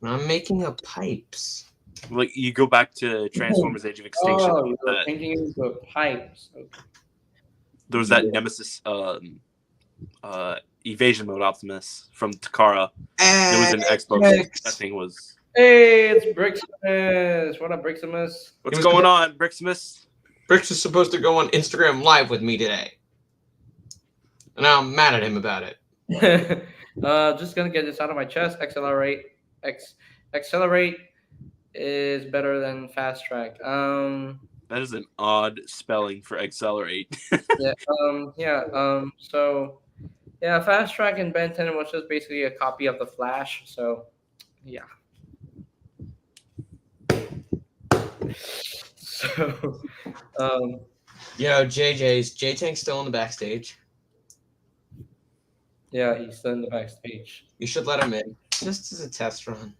I'm making a pipes. Like you go back to Transformers: Age of Extinction. Oh, you were painting it into pipes. Okay. There was that Nemesis evasion mode Optimus from Takara. There was an Expo. That thing was. Hey, it's Briximus. What up, Briximus? What's going on, Briximus? Bricks is supposed to go on Instagram Live with me today. And now I'm mad at him about it. Just gonna get this out of my chest. Accelerate is better than fast track. That is an odd spelling for accelerate. So yeah, fast track in Ben 10 was just basically a copy of the Flash. So yeah. So Yo, J-Tank's still in the backstage. yeah, he's still in the backstage. You should let him in. Just as a test run.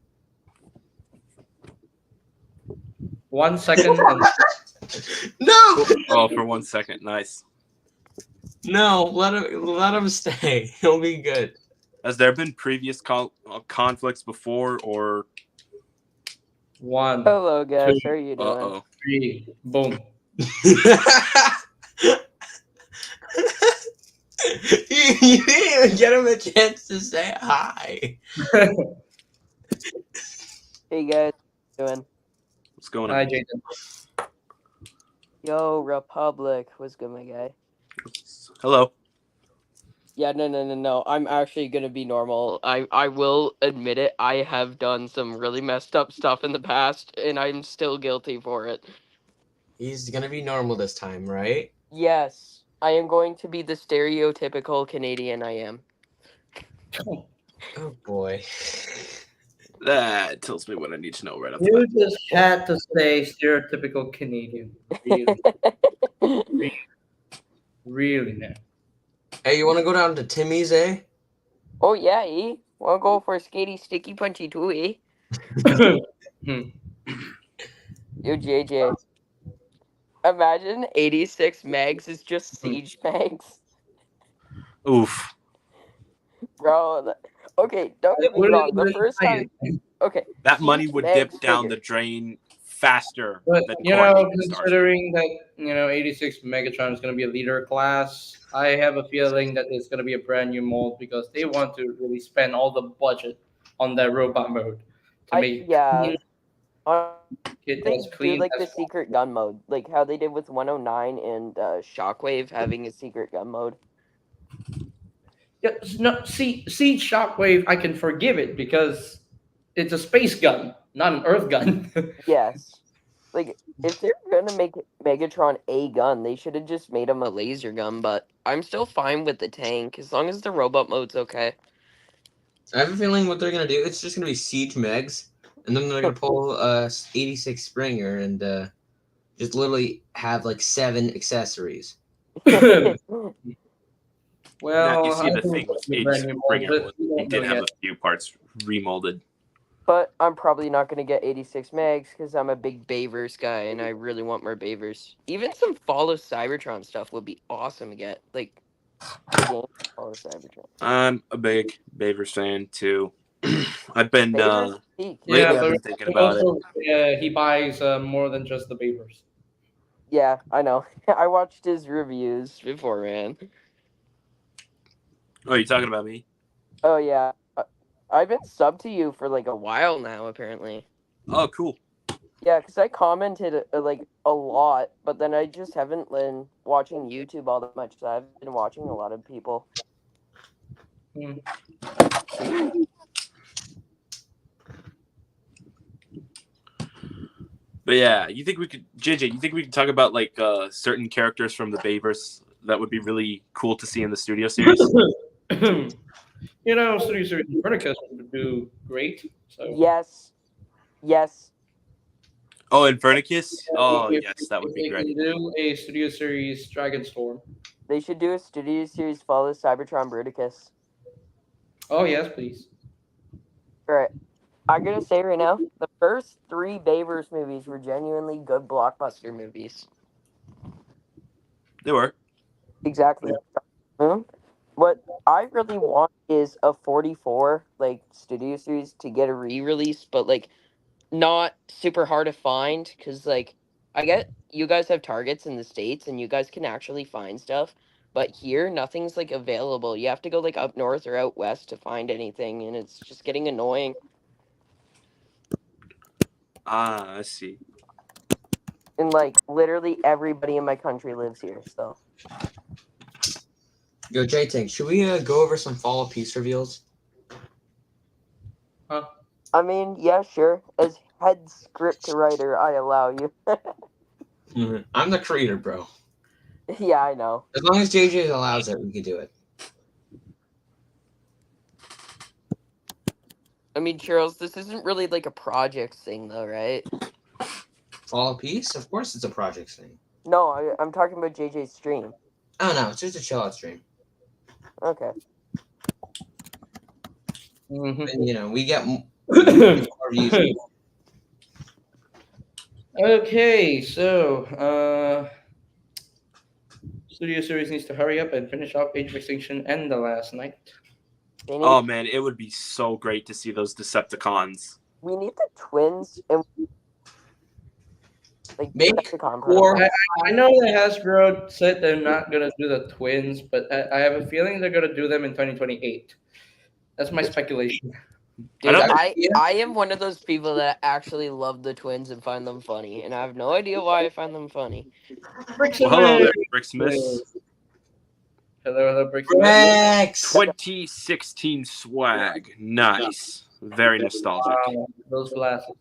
1 second and No! Oh, for 1 second, nice. No, let him stay. He'll be good. Has there been previous conflicts before, or? 1, Hello guys, Two. how are you doing? Uh-oh. 3, boom. You didn't even get him a chance to say hi. Hey guys, how you doing? What's going Hi, on? Jason. Yo, Republic, what's good, my guy? Hello. Yeah, no. I'm actually gonna be normal. I will admit it. I have done some really messed up stuff in the past, and I'm still guilty for it. He's gonna be normal this time, right? Yes, I am going to be the stereotypical Canadian I am. Oh boy. That tells me what I need to know right off the You bat. just had to say stereotypical Canadian. Really, really now. Hey, you want to go down to Timmy's, eh? Oh yeah, Wanna go for a skatey sticky punchy too, Hmm. Yo, JJ. Imagine 86 megs is just siege megs. Oof. Bro, okay, don't get me What wrong. is The it? first time, okay, That money siege would dip megs down figure. the drain faster But than you core know, making stars. considering that 86 Megatron is going to be a leader class, I have a feeling that it's going to be a brand new mold because they want to really spend all the budget on that robot mode to make it Yeah, clean, get they as do clean like as the secret gun mode, like how they did with 109 and Shockwave having a secret gun mode. Yeah, no, see, Shockwave, I can forgive it because it's a space gun, not an Earth gun. Yes, like if they're gonna make Megatron a gun, they should have just made him a laser gun. But I'm still fine with the tank as long as the robot mode's okay. I have a feeling what they're gonna do. It's just gonna be Siege Megs, and then they're gonna pull 86 Springer and just literally have like 7 accessories. Well, Now, you see I the think thing it's with gonna be a brand 86 new mold, Springer but was we he don't know did have yet. a few parts remolded. But I'm probably not going to get 86 megs because I'm a big Bayverse guy and I really want more Bayverse. Even some Fall of Cybertron stuff would be awesome to get. Like, the game Fall of Cybertron. I'm a big Bavers fan too. I've been Bayverse is peak. Yeah, lately. I've but been thinking about it. also he buys more than just the Beavers. Yeah, I know. I watched his reviews before, man. Oh, you talking about me? Oh, yeah. I've been sub to you for like a while now, apparently. Oh, cool. Yeah, because I commented like a lot, but then I just haven't been watching YouTube all that much. So I've been watching a lot of people. Hmm. But yeah, you think we could, JJ? You think we could talk about like certain characters from the Bayverse that would be really cool to see in the studio series? Studio Series Verticus would do great. So Yes. Yes. Oh, and Vernicus? Oh, if, yes, that would if be they great. can do a Studio Series Dragonstorm. They should do a studio series follow Cybertron Bruticus. Oh yes, please. Alright. I'm gonna say right now, the first 3 Bayverse movies were genuinely good blockbuster movies. They were. Exactly. What I really want is a 44 like studio series to get a re-release, but like not super hard to find because like I get you guys have targets in the States and you guys can actually find stuff, but here nothing's like available. You have to go like up north or out west to find anything, and it's just getting annoying. Ah, I see. And like literally everybody in my country lives here, so Yo, J-Tank, should we go over some Fall of Peace reveals? Huh? I mean, yeah, sure. As head script writer, I allow you. I'm the creator, bro. Yeah, I know. As long as JJ allows it, we can do it. I mean, Charles, this isn't really like a project thing, though, right? Fall of Peace? Of course it's a project thing. No, I'm talking about JJ's stream. Oh no, it's just a chill out stream. Okay. Mhm. And we get more views. Okay, so Studio Series needs to hurry up and finish off Age of Extinction and The Last Night. They need, Oh man, it would be so great to see those Decepticons. we need the twins and like Make Decepticon four- prototypes. I know that Hasbro said they're not gonna do the twins, but I have a feeling they're gonna do them in 2028. That's my speculation. I don't Dude, think- I am one of those people that actually love the twins and find them funny, and I have no idea why I find them funny. Well, hello there, Bricksmith. Hello, Brixmas. Rex. 2016 swag. Nice. Very nostalgic. Wow, those glasses.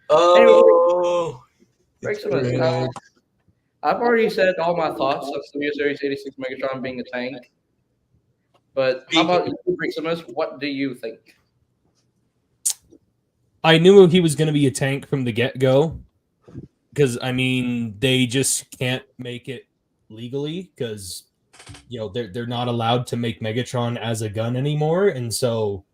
Oh. Brixmas. I've already said all my thoughts on Studio Series 86 Megatron being a tank. But how about you, Brixmas? What do you think? I knew he was going to be a tank from the get-go. Because, I mean, they just can't make it legally. Because, you know, they're not allowed to make Megatron as a gun anymore. And so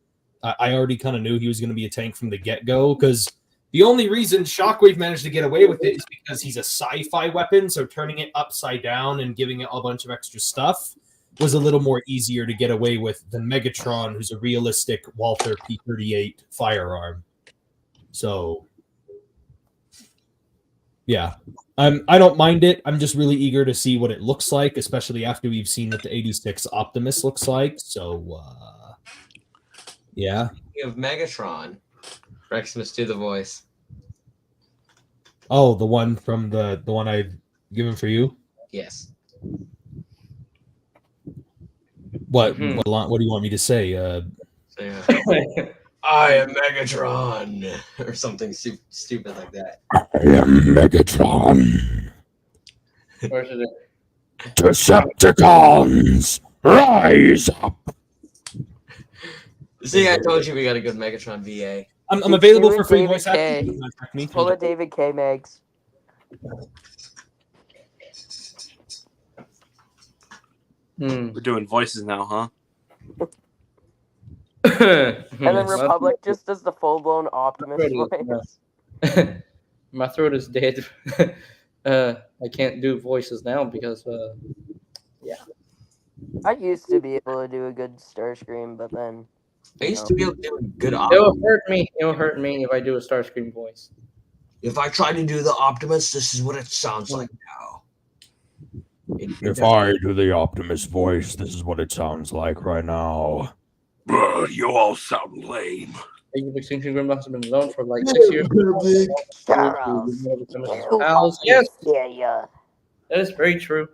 I already kind of knew he was going to be a tank from the get-go. Because the only reason Shockwave managed to get away with it is because he's a sci-fi weapon, so turning it upside down and giving it a bunch of extra stuff was a little more easier to get away with than Megatron, who's a realistic Walther P-38 firearm. So, yeah. I don't mind it. I'm just really eager to see what it looks like, especially after we've seen what the 86 Optimus looks like. So, yeah. Speaking of Megatron, Reximus, do the voice. Oh, the one from the one I've given for you. Yes. What? Mhm. What do you want me to say? So, yeah. I am Megatron, or something stupid like that. I am Megatron. Or should it? Decepticons, rise up. See, I told you we got a good Megatron VA. I'm available for free David voice K. acting. You can contact me Pull through a David K. Megs. Hmm. We're doing voices now, huh? And then My Republic just does the full-blown Optimus Ready, voice. My throat is dead. I can't do voices now because I used to be able to do a good Starscream, but then I used to be able to do a good it Optimus. will hurt me. It will hurt me if I do a Starscream voice. If I try to do the Optimus, this is what it sounds like now. If I do the Optimus voice, this is what it sounds like right now. You all sound lame. Age of Extinction Grimlock has been alone for like 6 years. Charles, Pals. Yes, yeah. that is very true.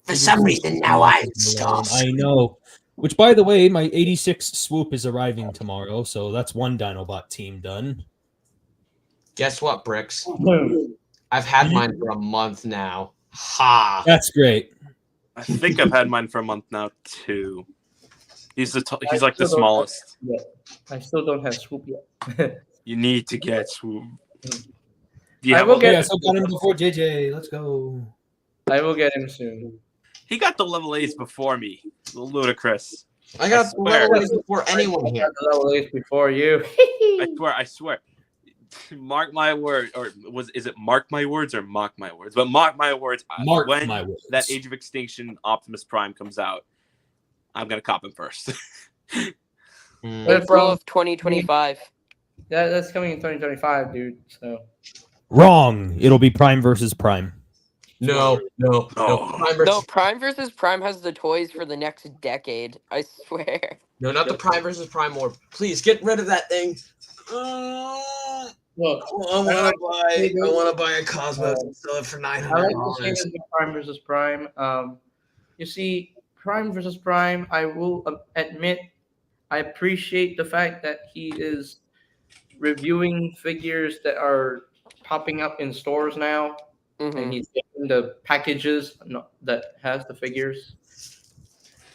For some reason, now I'm Alone. Starscream. I know. Which, by the way, my 86 swoop is arriving tomorrow, so that's one Dinobot team done. Guess what, Bricks? I've had mine for a month now. Ha! That's great. I think I've had mine for a month now too. He's he's like the still don't- smallest. I still don't have swoop yet. You need to get swoop. I Yeah, will Okay, get- I still got him before JJ. Let's go. I will get him soon. he got the level 8s before me. Ludicrous. I got I swear. level 8 before anyone I here. got the level 8 before you. I swear. Mark my word, or is it mark my words or mock my words? But mark my words. Mark when my words. that Age of Extinction Optimus Prime comes out, I'm gonna cop him first. Mm. April of 2025. That's coming in 2025, dude. So Wrong. It'll be Prime versus Prime. No. No. Prime versus- No, Prime versus Prime has the toys for the next decade. I swear. no, not the Prime versus Prime War. Please get rid of that thing. look, I want to buy a Cosmos and sell it for I like to say $900. this with Prime versus Prime. You see, Prime versus Prime, I will admit, I appreciate the fact that he is reviewing figures that are popping up in stores now, and Mhm. he's getting the packages that has the figures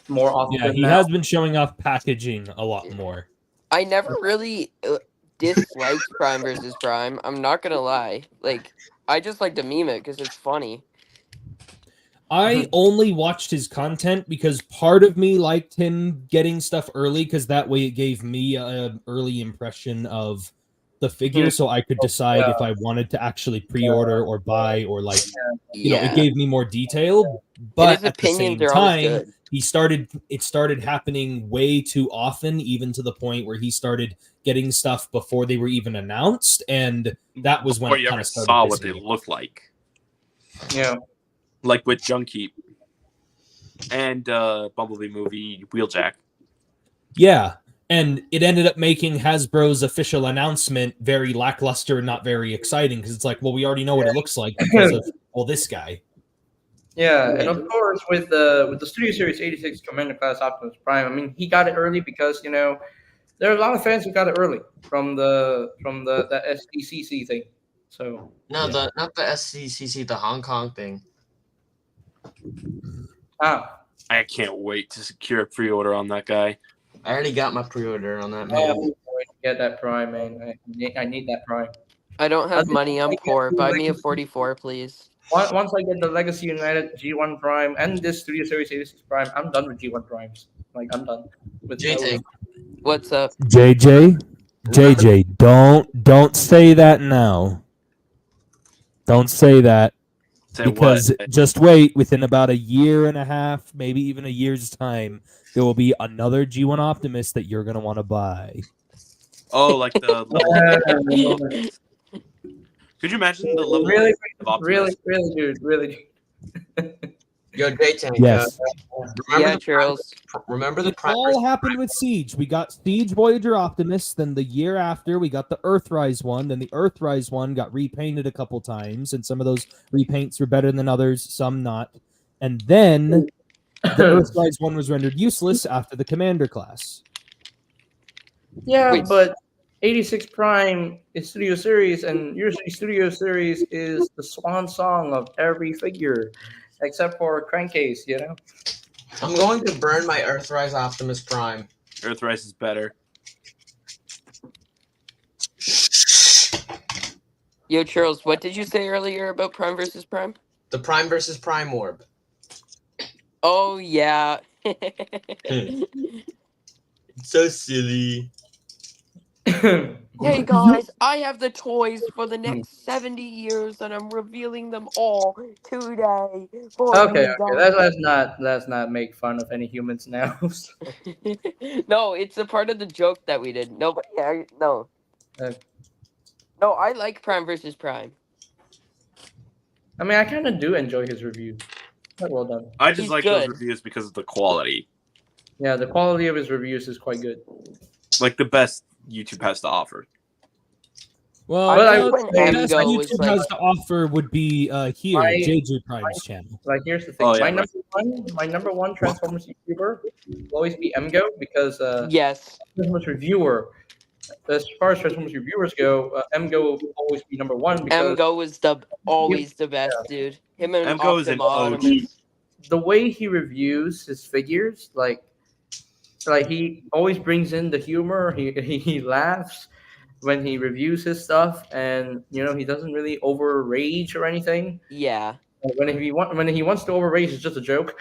more often. Yeah, he now. has been showing off packaging a lot more. I never really disliked Prime versus Prime. I'm not gonna lie. Like, I just like to meme it because it's funny. I only watched his content because part of me liked him getting stuff early because that way it gave me an early impression of the figure so I could decide if I wanted to actually pre-order or buy or like, you know, Yeah. it gave me more detail. And But his at the same opinions are always time, good. it started happening way too often, even to the point where he started getting stuff before they were even announced. And that was when Before it you kind ever of started saw what pissing they me off. look like, Yeah. like with Junkie and Bumblebee movie Wheeljack. Yeah. And it ended up making Hasbro's official announcement very lackluster and not very exciting because it's like, well, we already know what it looks like because of, well, this guy. Yeah, and of course with the Studio Series 86 Commander Class Optimus Prime, I mean he got it early because there are a lot of fans who got it early from the SDCC thing. So No, Yeah. not the SCCC, the Hong Kong thing. I can't wait to secure a pre-order on that guy. I already got my pre-order on that I'm man. going to get that Prime, man. I need that Prime. I don't have think money. I'm I get poor. the Buy me a Legacy- 44, please. Once I get the Legacy United G1 Prime and this Studio Series 86 Prime, I'm done with G1 Primes. Like I'm done with JT. What's up? JJ, don't say that now. Don't say that Say because what? just wait. Within about a year and a half, maybe even a year's time, there will be another G1 Optimus that you're gonna want to buy. Oh, like the level. Could you imagine the level Really, of Optimus? really, dude, really. Yo, J-Tank. Yes. Yeah, Charles. Remember the It Prime all happened with Siege. We got Siege Voyager Optimus. Then the year after, we got the Earthrise one. Then the Earthrise one got repainted a couple times, and some of those repaints were better than others, some not. And then the Earthrise one was rendered useless after the Commander class. Yeah, Wait. but 86 Prime is Studio Series, and usually Studio Series is the swan song of every figure, except for Crankcase, I'm going to burn my Earthrise Optimus Prime. Earthrise is better. Yo, Charles, what did you say earlier about Prime versus Prime? The Prime versus Prime Orb. Oh, yeah. It's so silly. Hey, guys, I have the toys for the next 70 years, and I'm revealing them all today. For Okay, you let's not make fun of any humans now. guys. No, it's a part of the joke that we did. Nobody, no. Uh, No, I like Prime versus Prime. I mean, I kind of do enjoy his reviews. Quite well done. I just He's like those good. reviews because of the quality. Yeah, the quality of his reviews is quite good. Like the best YouTube has to offer. Well, But I the would say- best Emgo was YouTube like- has to offer would be here, My- JJ Prime's channel. Like, here's the thing. Oh, yeah, my number one Transformers YouTuber will always be Emgo because Yes. Transformers reviewer. As far as Transformers reviewers go, Emgo will always be number one because Emgo was always the best, dude. Him and Emgo is an Optimus. the way he reviews his figures, like he always brings in the humor. He laughs when he reviews his stuff, and he doesn't really over rage or anything. Yeah. When he wants to over rage, it's just a joke.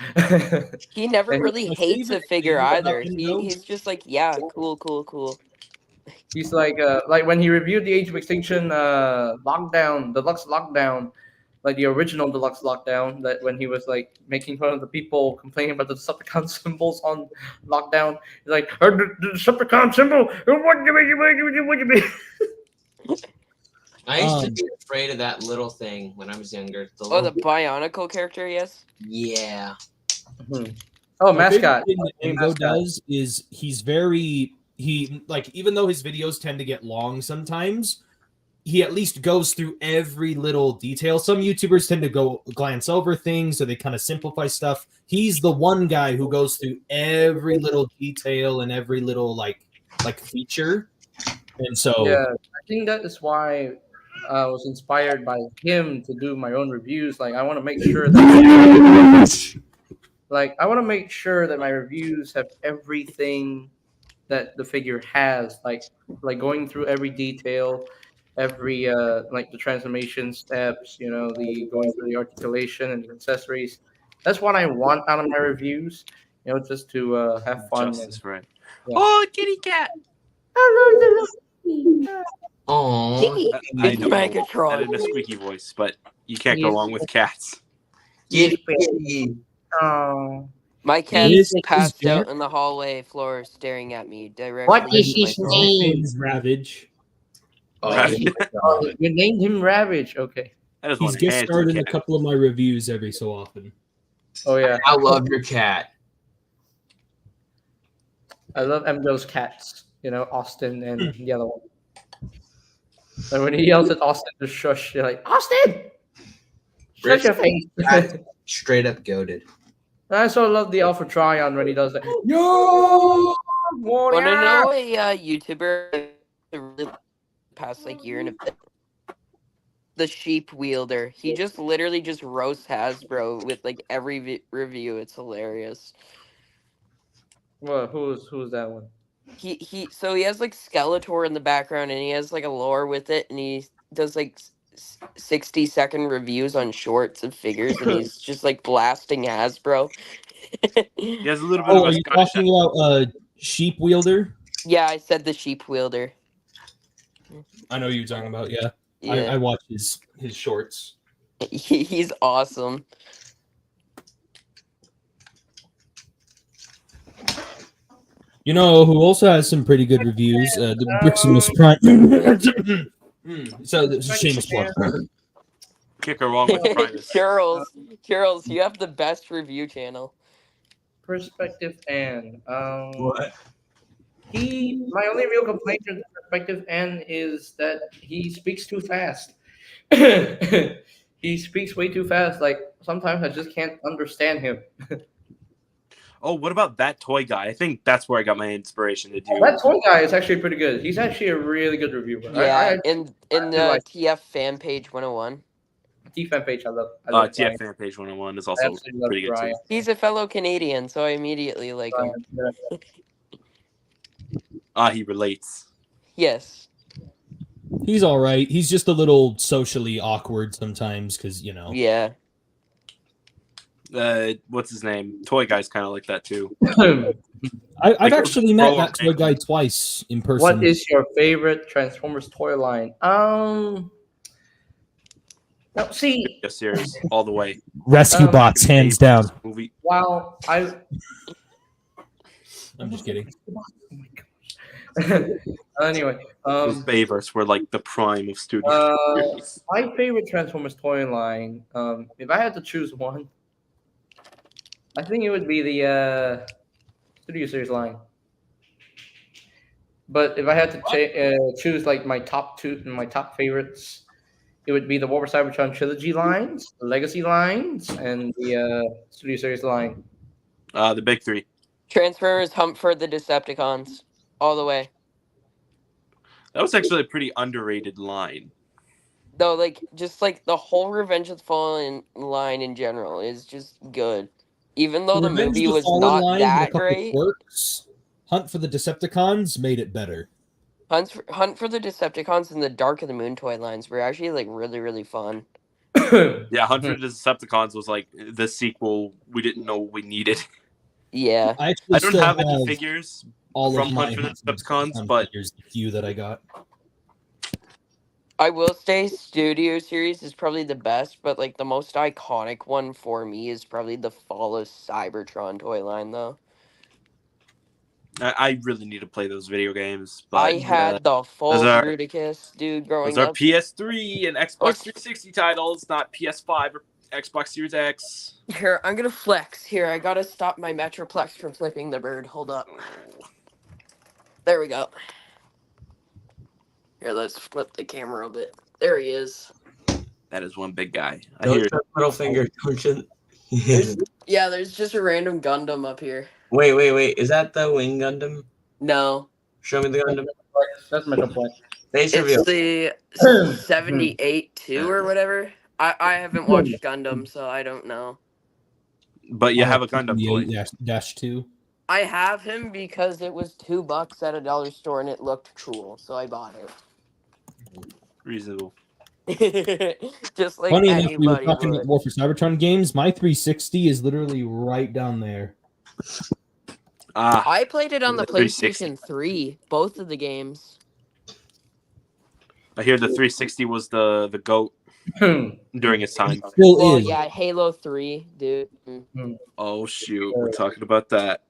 He never And really my hates a favorite figure thing about either. Emgo- He's just like, yeah, cool. He's like when he reviewed the Age of Extinction lockdown, deluxe lockdown, like the original deluxe lockdown. That when he was like making fun of the people complaining about the Decepticon symbols on lockdown, he's like, the Decepticon symbol. What do you mean? I used to be afraid of that little thing when I was younger. Oh, the Bionicle character, yes? Yeah. Oh, My favorite mascot. thing that Emgo Mascot. does is even though his videos tend to get long sometimes, he at least goes through every little detail. Some YouTubers tend to glance over things, so they kind of simplify stuff. He's the one guy who goes through every little detail and every little like feature. And so Yeah, I think that is why I was inspired by him to do my own reviews. Like I want to make sure that my reviews have everything that the figure has, like going through every detail, every like the transformation steps, the going through the articulation and the accessories. That's what I want out of my reviews, just to have fun. Justice for it. Yeah. Oh, kitty cat! Oh. I know. I did a Megatron. squeaky voice, but you can't go wrong with cats. Oh. My cat This is passed out Jack. in the hallway floor staring at me directly. What into is my his throat. his name? name is Ravage. Oh, you named him Ravage. Okay. That is He's one guest handsome starred in a cat. couple of my reviews every so often. Oh yeah. I love your cat. I love Emgo's cats. Austin and the other one. And when he yells at Austin to shush, you're like, Austin, Shut your face. That's straight up goaded. I also love the Alpha Trion when he does that. Yo, Want to warrior! know a YouTuber the really past like year and a bit? The Sheep Wielder. He just literally just roasts Hasbro with like every review. It's hilarious. What? Who's that one? So he has like Skeletor in the background and he has like a lore with it and he does like 60-second reviews on shorts of figures and he's just like blasting Hasbro. He has a little bit Oh, of are a you Scottish talking about Sheep Wielder? Yeah, I said the Sheep Wielder. I know who you're talking about. Yeah, Yeah. I watch his shorts. He's awesome. You know who also has some pretty good reviews? The Briximus Prime. So it's a shameless plug. kick along with Primus. Charles, you have the best review channel. Perspective and What? my only real complaint with Perspective N is that he speaks too fast. He speaks way too fast. Like sometimes I just can't understand him. Oh, what about that toy guy? I think that's where I got my inspiration to do. That toy guy is actually pretty good. He's actually a really good reviewer. Yeah, in the like- TF fan page 101. T-fan page, I love Brian. TF Fan Page 101 is I also absolutely love pretty good Brian. too. He's a fellow Canadian, so I immediately like him. He relates. Yes. He's all right. He's just a little socially awkward sometimes because Yeah. What's his name? Toy guy's kind of like that too. I've Like, actually met roller that toy guy twice in person. What is your favorite Transformers toy line? Now, see, A series all the way. Rescue Um, Bots, hands down. Movie. while I I'm just kidding. oh my gosh. Anyway, Those Bayverse were like the prime of studio series. my favorite Transformers toy line, if I had to choose one, I think it would be the Studio Series line. But if I had to choose like my top favorites, it would be the War for Cybertron trilogy lines, the Legacy lines, and the Studio Series line. The big three. Transformers Hump for the Decepticons. All the way. That was actually a pretty underrated line. Though, like, just like the whole Revenge of the Fallen line in general is just good. Even though the Revenge movie of the was Fallen not line with a that couple great, quirks. Hunt for the Decepticons made it better. Hunt for the Decepticons and the Dark of the Moon toy lines were actually like really, really fun. Yeah, Hunt for the Decepticons was like the sequel we didn't know we needed. Yeah. I actually I don't still have any figures. all from of my Hunt for the Hunt for Decepticons, but- figures, the few that I got. I will say Studio Series is probably the best, but like the most iconic one for me is probably the Fall of Cybertron toy line though. I really need to play those video games. But I had the full those are- Bruticus, dude, growing those are up. PS3 and Xbox Let's- 360 titles, not PS5 or Xbox Series X. Here, I'm gonna flex. Here, I gotta stop my Metroplex from flipping the bird. Hold up. There we go. Here, let's flip the camera a bit. There he is. That is one big guy. I Don't hear show middle finger. Don't show- Yeah, there's just a random Gundam up here. wait. Is that the Wing Gundam? No, Show me the Gundam. That's Metroplex. Face reveal. it's the 78-2 or whatever. I haven't watched Gundam, so I don't know. but you have a Gundam toy. -2. I have him because it was $2 at a dollar store and it looked cool, so I bought Reasonable. it. Just like Funny enough, we were anybody talking would. about War for Cybertron games. My 360 is literally right down there. I played it on the 360. PlayStation 3, both of the games. I hear the 360 was the GOAT during its time. Still Well, is. yeah, Halo 3, dude. Oh shoot, we're talking about that.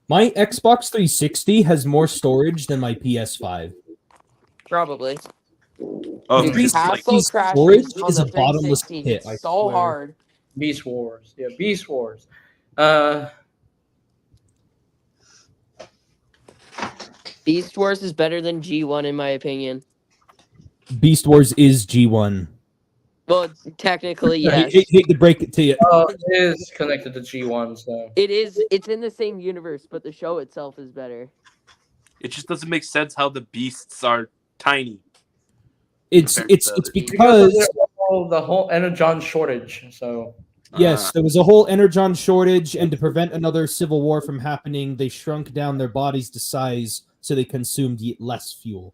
My Xbox 360 has more storage than my PS5. Probably. Oh, Dude, just like, Castle storage crashes on is the a bottomless 360 pit, I so swear. hard. Beast Wars. Yeah, Beast Wars. Beast Wars is better than G1 in my opinion. Beast Wars is G1. Well, technically, I yes. hate to break it to you. It is connected to G1, so. It is. It's in the same universe, but the show itself is better. It just doesn't make sense how the beasts are tiny. It's compared to it's the others. Because because the whole Energon shortage, so. yes, there was a whole energon shortage, and to prevent another civil war from happening, they shrunk down their bodies to size so they consumed less fuel.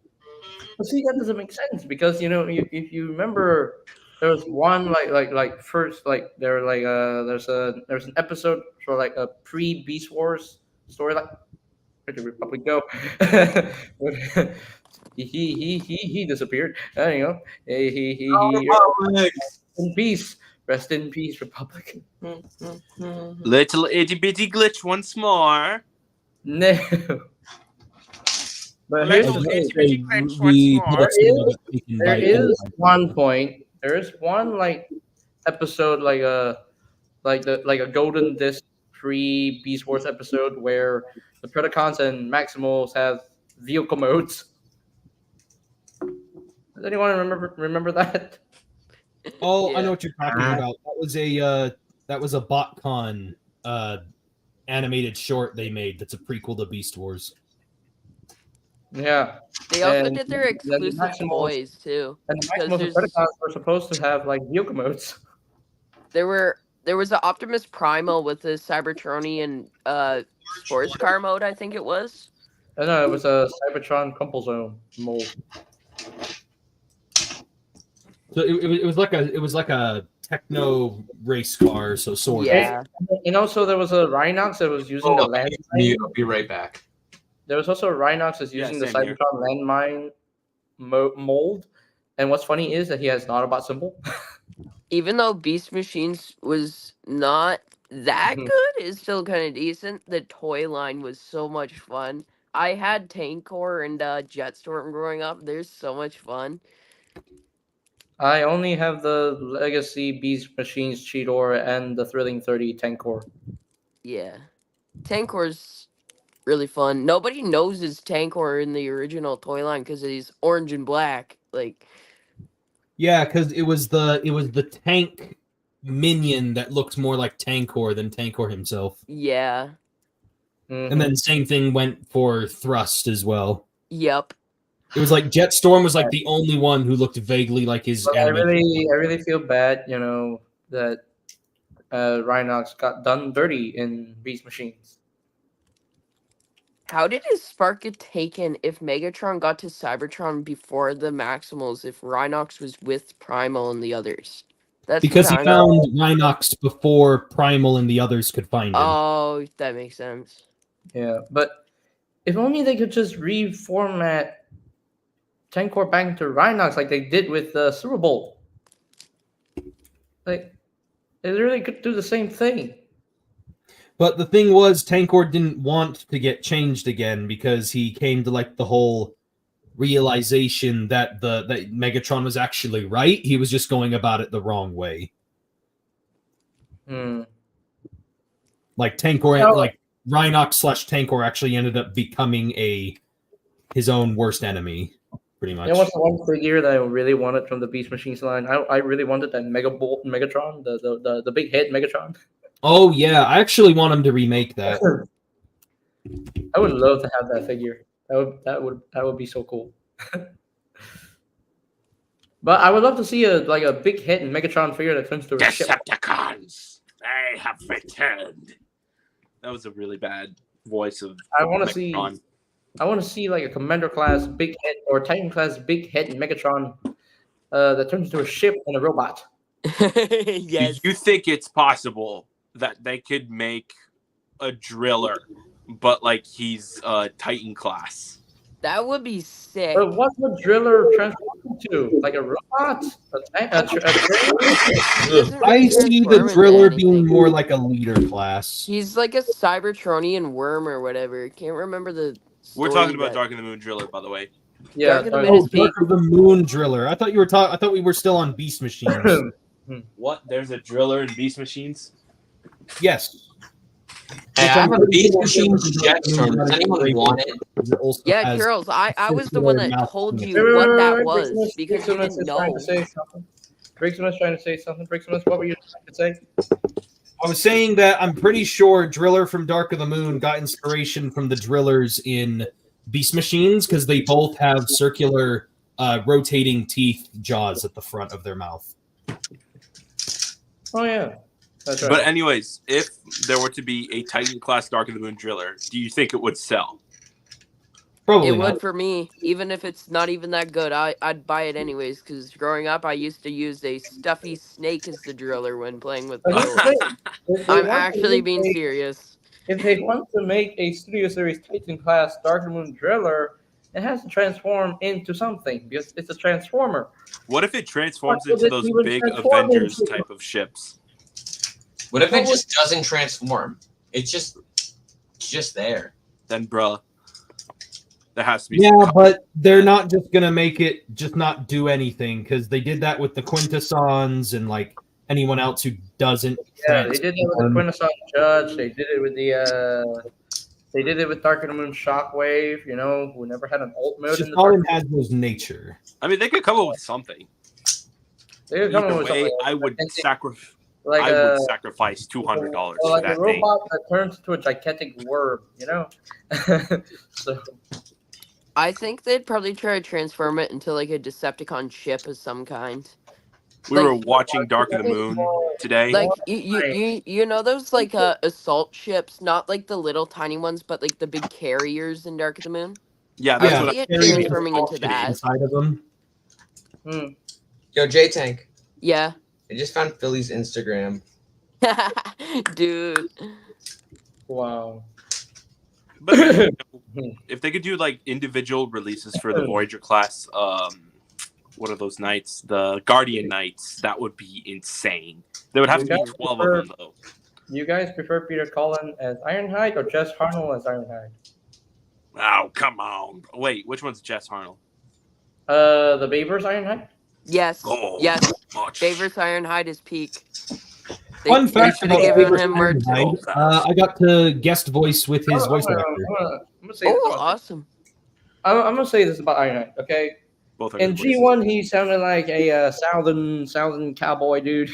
But see, that doesn't make sense because if you remember, there was one first there like there's an episode for like a pre Beast Wars story, like where did Republic go? he disappeared. He in peace. Rest in peace, Republic. Little itty bitty glitch once more. No. But here's the Let's thing. There is one point. There is one episode like a Golden Disc pre Beast Wars episode where the Predacons and Maximals have vehicle modes. Does anyone remember that? Oh, I Yeah. know what you're talking about. That was a BotCon animated short they made. That's a prequel to Beast Wars. Yeah. They also And did their then exclusive Maximals- toys too. And the Because Maximals and there's- Predacons were supposed to have vehicle modes. There was the Optimus Primal with the Cybertronian sports car mode, I think it was. No, it was a Cybertron Crumple Zone mold. So it was like a techno race car, so sort of. Yeah. And also there was a Rhinox that was using the landmine. I'll be right back. There was also a Rhinox that's using the same here. Cybertron landmine mold. And what's funny is that he has an Autobot symbol. Even though Beast Machines was not that Mhm. good, it's still kind of decent. The toy line was so much fun. I had Tankor and Jetstorm growing up. They're so much fun. I only have the Legacy Beast Machines Cheetor and the Thrilling 30 Tankor. Yeah. Tankor's really fun. Nobody knows his Tankor in the original toy line because he's orange and black. Like, Yeah, because it was the tank minion that looked more like Tankor than Tankor himself. yeah. Mhm. And then same thing went for Thrust as well. Yep. It was like Jetstorm was like the only one who looked vaguely like his But I anime. really feel bad, that Rhinox got done dirty in Beast Machines. How did his spark get taken if Megatron got to Cybertron before the Maximals if Rhinox was with Primal and the others? That's Because he kinda- found Rhinox before Primal and the others could find him. Oh, that makes sense. Yeah, but if only they could just reformat Tankor back to Rhinox like they did with Super Bowl. Like, they really could do the same thing. But the thing was, Tankor didn't want to get changed again because he came to like the whole realization that that Megatron was actually right. He was just going about it the wrong way. Hmm. Like Tankor, No. like Rhinox / Tankor actually ended up becoming his own worst enemy, pretty much. You know what's the one figure that I really wanted from the Beast Machines line? I really wanted that Megatron, the big head Megatron. Oh yeah, I actually want him to remake that. I would love to have that figure. That would be so cool. But I would love to see a big head Megatron figure that turns to a ship. Decepticons, they have returned. That was a really bad voice of I want to see. Megatron. I want to see like a Commander class big head or Titan class big head Megatron that turns into a ship and a robot. Yes. Do you think it's possible that they could make a driller, but like he's Titan class? That would be sick. But what would Driller transform into? Like a robot? A train? doesn't I really see the transform into Driller being anything. more like a leader class. He's like a Cybertronian worm or whatever. Can't remember the. We're story talking about that- Dark in the Moon driller, by the way. Yeah. Dark of the sorry. Moon Oh, is big. Dark of the Moon Driller. I thought you were talking. I thought we were still on Beast Machines. What? There's a driller in Beast Machines? Yes. Hey, I have a Beast Machines Jetstorm. Does anyone want it? It also Yeah, has- Charles, I was the one that mouth told in it. you what that Wait, was Maximus because you is didn't trying know. to say something. Briximus trying to say something. Briximus, what were you trying to say? I was saying that I'm pretty sure Driller from Dark of the Moon got inspiration from the drillers in Beast Machines because they both have circular, rotating teeth jaws at the front of their mouth. Oh yeah, that's right. But anyways, if there were to be a Titan class Dark of the Moon driller, do you think it would sell? Probably It not. would for me, even if it's not even that good. I'd buy it anyways, because growing up, I used to use a stuffy snake as the driller when playing with But here's the Poe. thing, if they I'm want to actually make being a- serious. If they want to make a Studio Series Titan class Dark of the Moon driller, it has to transform into something because it's a transformer. What if it transforms What would into it those even big transform Avengers into? type of ships? What if What it would- just doesn't transform? It's just there. Then, bruh, there has to be. Yeah, some- but they're not just gonna make it just not do anything because they did that with the Quintessons and like anyone else who doesn't. Yeah, they did it with the transform. Quintesson Judge. They did it with the. They did it with Dark of the Moon Shockwave. You know, who never had an ult mode It's in just the all Dark. in Hasbro's nature. I mean, they could come up with something. They could come up Either with way, something I would like I a would sacrifice $200 like for a that thing. robot that turns into a gigantic worm. You know. So I think they'd probably try to transform it into like a Decepticon ship of some kind. We like- were watching Dark of the Moon today. Like you know those like assault ships, not like the little tiny ones, but like the big carriers in Dark of the Moon. Yeah, that's I what see it Carrying transforming into shit that. inside of them. hmm. Yo, J Tank. Yeah, I just found Philly's Instagram. dude. Wow. But if they could do like individual releases for the Voyager class, what are those knights? The Guardian Knights. That would be insane. There would have to be 12 of them though. You guys prefer Peter Cullen as Ironhide or Jess Harnell as Ironhide? Oh, come on. Wait, which one's Jess Harnell? The Beavers Ironhide? Yes, Oh, yes. much. Davis Ironhide is peak. Fun fact should have about given Favorite him more. Ironhide, I got to guest voice with his voice actor. I'm gonna say this Oh, about, awesome. I'm gonna say this about Ironhide, okay? Both are In good voices. G1, he sounded like a southern cowboy dude.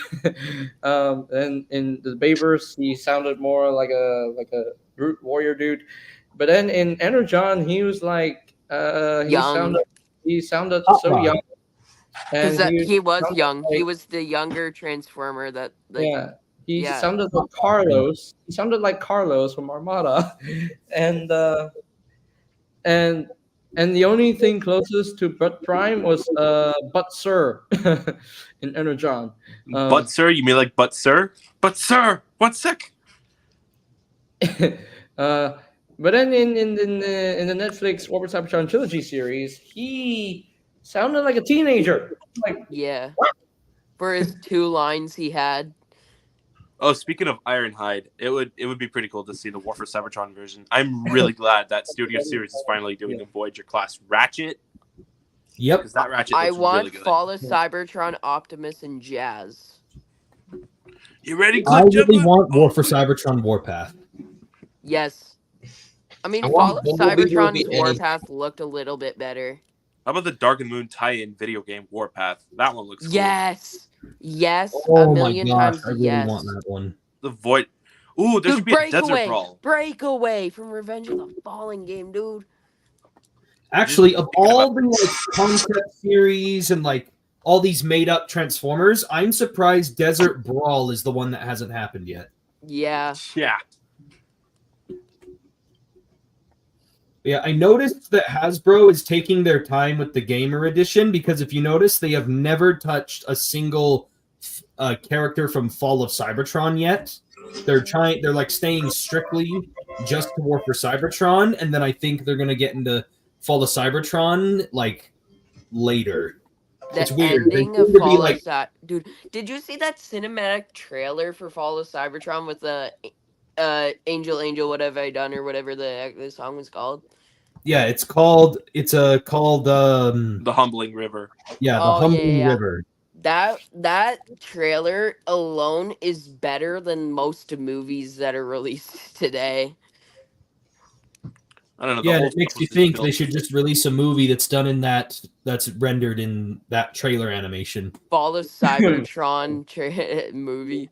And in the Beavers, he sounded more like a brute warrior dude. But then in Energon, he was like Young. he sounded Hot so rod. young. Because And he was sounded young. He like- was the younger Transformer that like yeah. He yeah. sounded like Carlos. He sounded like Carlos from Armada, and the only thing closest to Butt Prime was Butt Sir in Energon. But sir, you mean like but sir? But sir, 1 sec. But then in the Netflix Warp Cybertron trilogy series, he sounded like a teenager. Like yeah. For his 2 lines he had. Oh, speaking of Ironhide, it would be pretty cool to see the War for Cybertron version. I'm really glad that Studio Series is finally doing a Voyager class Ratchet, Yep. because that Ratchet I looks want really good. Fall of Cybertron, Optimus, and Jazz. You ready, I Cliff really Jumper? want War for Cybertron Warpath. Yes. I mean, I Fall want of Bumblebee to be Cybertron's any- Warpath looked a little bit better. How about the Dark and Moon tie-in video game Warpath? That one looks cool. Yes. Yes. Oh a my million gosh, times I really yes. want that one. The Void. Ooh, there should Dude, be a Desert Breakaway. Brawl. Breakaway from Revenge of the Fallen game, dude. Actually, of all the like concept series and like all these made up Transformers, I'm surprised Desert Brawl is the one that hasn't happened yet. Yeah. Yeah. Yeah, I noticed that Hasbro is taking their time with the Gamer Edition because if you notice, they have never touched a single character from Fall of Cybertron yet. They're like staying strictly just to War for Cybertron, and then I think they're gonna get into Fall of Cybertron like later. The It's weird. They ending of seem to be Fall like- of Dude, did you see that cinematic trailer for Fall of Cybertron with the Angel, what have I done, or whatever the song was called? Yeah, it's called The Humbling River. the Oh, Humbling yeah. River. That trailer alone is better than most movies that are released today. I don't know. Yeah, the and old it makes stuff you was just think built- they should just release a movie that's done in that's rendered in that trailer animation. Fall of Cybertron movie.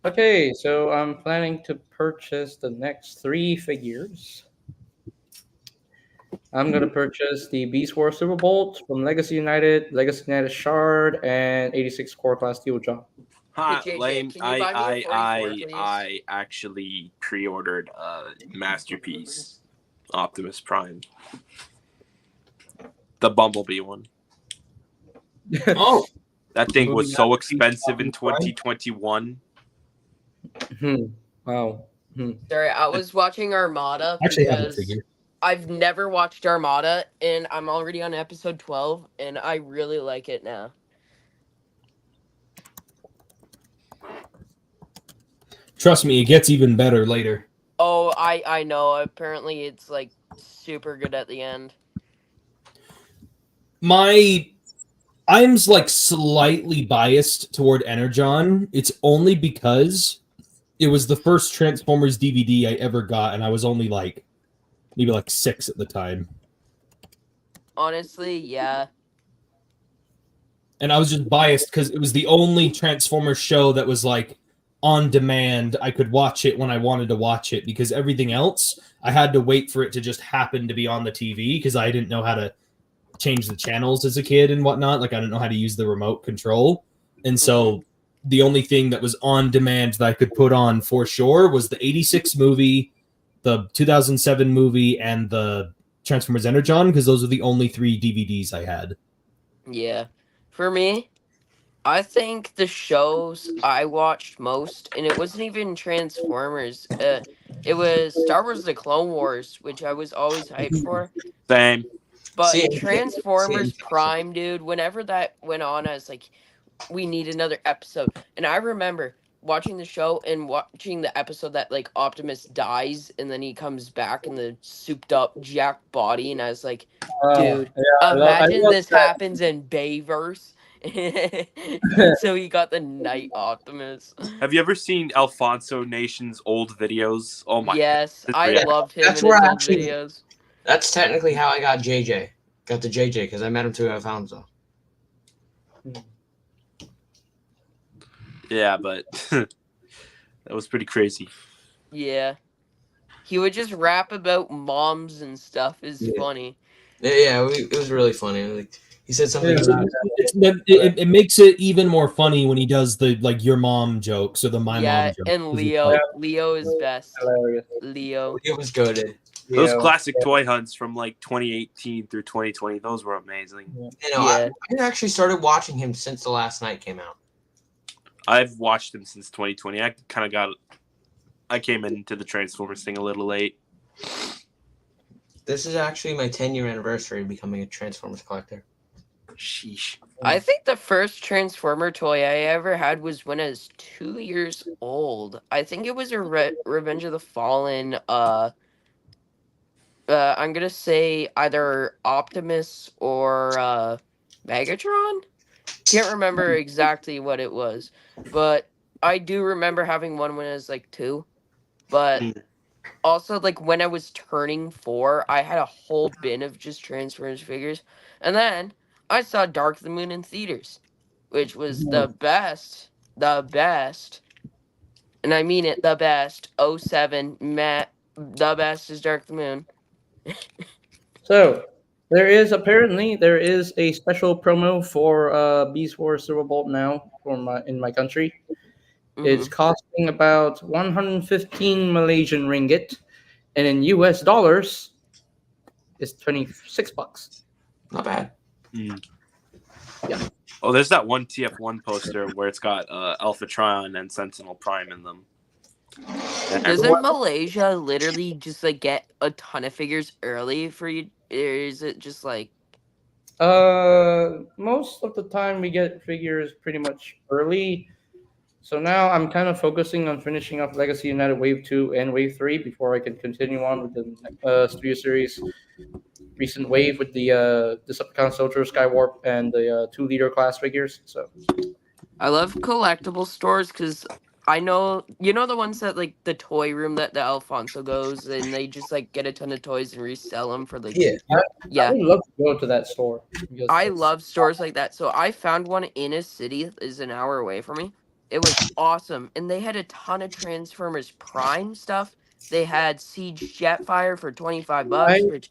Okay, so I'm planning to purchase the next 3 figures. I'm gonna purchase the Beast Wars Silverbolt from Legacy United Shard, and 86 Core Class Steel Jaw. Ha, Hey, JJ, lame. can you buy me a 44, please? I actually pre-ordered Masterpiece Optimus Prime, the Bumblebee one. Oh, That thing Movie was so Masterpiece expensive in Optimus Prime? 2021. Wow. Sorry, I was watching Armada actually, I have a because figure. I've never watched Armada, and I'm already on episode 12, and I really like it now. Trust me, it gets even better later. Oh, I know. Apparently, it's like super good at the end. I'm like slightly biased toward Energon. It's only because it was the first Transformers DVD I ever got, and I was only like maybe like 6 at the time. Honestly, yeah. And I was just biased because it was the only Transformers show that was like on demand. I could watch it when I wanted to watch it, because everything else I had to wait for it to just happen to be on the TV, because I didn't know how to change the channels as a kid and whatnot. Like, I didn't know how to use the remote control. And so the only thing that was on demand that I could put on for sure was the 86 movie, the 2007 movie, and the Transformers Energon, because those are the only 3 DVDs I had. Yeah. For me, I think the shows I watched most, and it wasn't even Transformers, it was Star Wars The Clone Wars, which I was always hyped for. Same. But See, Transformers same. Prime, dude, whenever that went on, I was like, we need another episode. And I remember watching the show and watching the episode that like Optimus dies and then he comes back in the souped up jack body, and I was like, dude, I imagine love this that. happens in Bayverse. So he got the Night Optimus. Have you ever seen Alfonso Nation's old videos? Oh my! Yes, it's I great. loved him That's in where his I old actually- videos. That's technically how I got JJ. Got the JJ because I met him through Alfonso. Yeah, but that was pretty crazy. Yeah. He would just rap about moms and stuff. Is Yeah. funny. Yeah, it was really funny. Like, he said something Yeah. about It makes it even more funny when he does the like your mom jokes or the my yeah, mom jokes. and 'cause it's Leo. like- Leo is best. Hilarious. Leo. it was goaded. Those Yeah. classic toy hunts from like 2018 through 2020, those were amazing. You know, Yeah. I actually started watching him since The Last Night came out. I've watched them since 2020. I came into the Transformers thing a little late. This is actually my 10-year anniversary of becoming a Transformers collector. Sheesh. I think the first Transformer toy I ever had was when I was 2 years old. I think it was a Revenge of the Fallen. I'm gonna say either Optimus or Megatron. Can't remember exactly what it was, but I do remember having one when I was like 2. But also, like when I was turning 4, I had a whole bin of just Transformers figures, and then I saw Dark of the Moon in theaters, which was the best, and I mean it, the best. 07, Matt, the best is Dark of the Moon. So there is a special promo for Beast Wars Silverbolt now in my country. It's costing about 115 Malaysian ringgit, and in US dollars, it's $26. Not bad. Oh, there's that one TF1 poster where it's got Alpha Trion and Sentinel Prime in them. Doesn't Malaysia literally just like get a ton of figures early for you? Or is it just like Most of the time we get figures pretty much early. So now I'm kind of focusing on finishing up Legacy United Wave 2 and Wave 3 before I can continue on with the Studio Series recent wave with the Decepticon Soldier, Skywarp, and the 2-liter class figures. So I love collectible stores because I know, you know the ones that like the toy room that the Alfonso goes and they just like get a ton of toys and resell them for like Yeah. I yeah. would love to go to that store. Because I it's- love stores like that. So I found one in a city that is an hour away from me. It was awesome, and they had a ton of Transformers Prime stuff. They had Siege Jetfire for $25, I which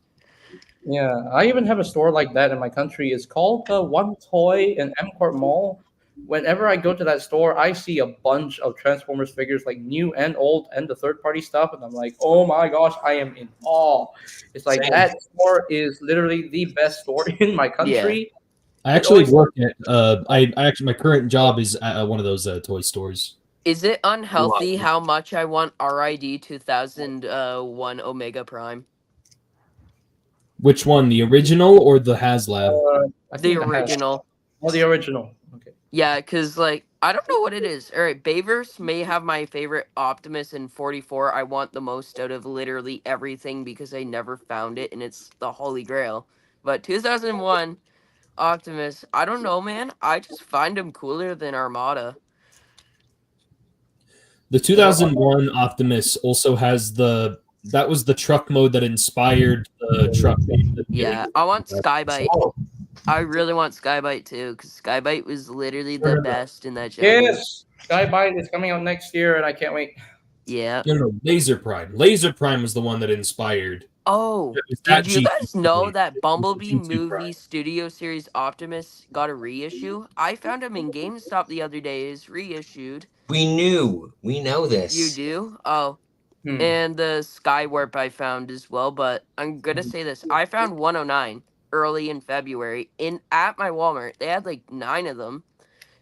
Yeah, I even have a store like that in my country. It's called the One Toy in M Court Mall. Whenever I go to that store, I see a bunch of Transformers figures, like new and old, and the third party stuff, and I'm like, oh my gosh, I am in awe. It's like Same. that store is literally the best store in my country. I It actually always- work at I actually my current job is at one of those toy stores. is it unhealthy Love. how much I want RID 2001 Omega Prime? Which one, the original or the HasLab? I The think it has- original. Oh, the original. Okay. Yeah, because, like, I don't know what it is. All right, Bayverse may have my favorite Optimus in 44. I want the most out of literally everything because I never found it, and it's the Holy Grail. But 2001 Optimus, I don't know, man. I just find him cooler than Armada. The 2001 Optimus also has that was the truck mode that inspired the truck. Yeah, I want Skybite. Oh, I really want Skybite, too, because Skybite was literally the best in that genre. Yes, Skybite is coming out next year, and I can't wait. Yeah. No, Laser Prime. Laser Prime was the one that inspired. Oh, It was that did you GT guys know Prime. that Bumblebee GT movie Prime. Studio Series Optimus got a reissue? I found him in GameStop the other day. It's reissued. we knew. We know this. You do? Oh, Hmm. and the Skywarp I found as well. But I'm gonna say this: I found 109 early in February at my Walmart. They had like 9 of them,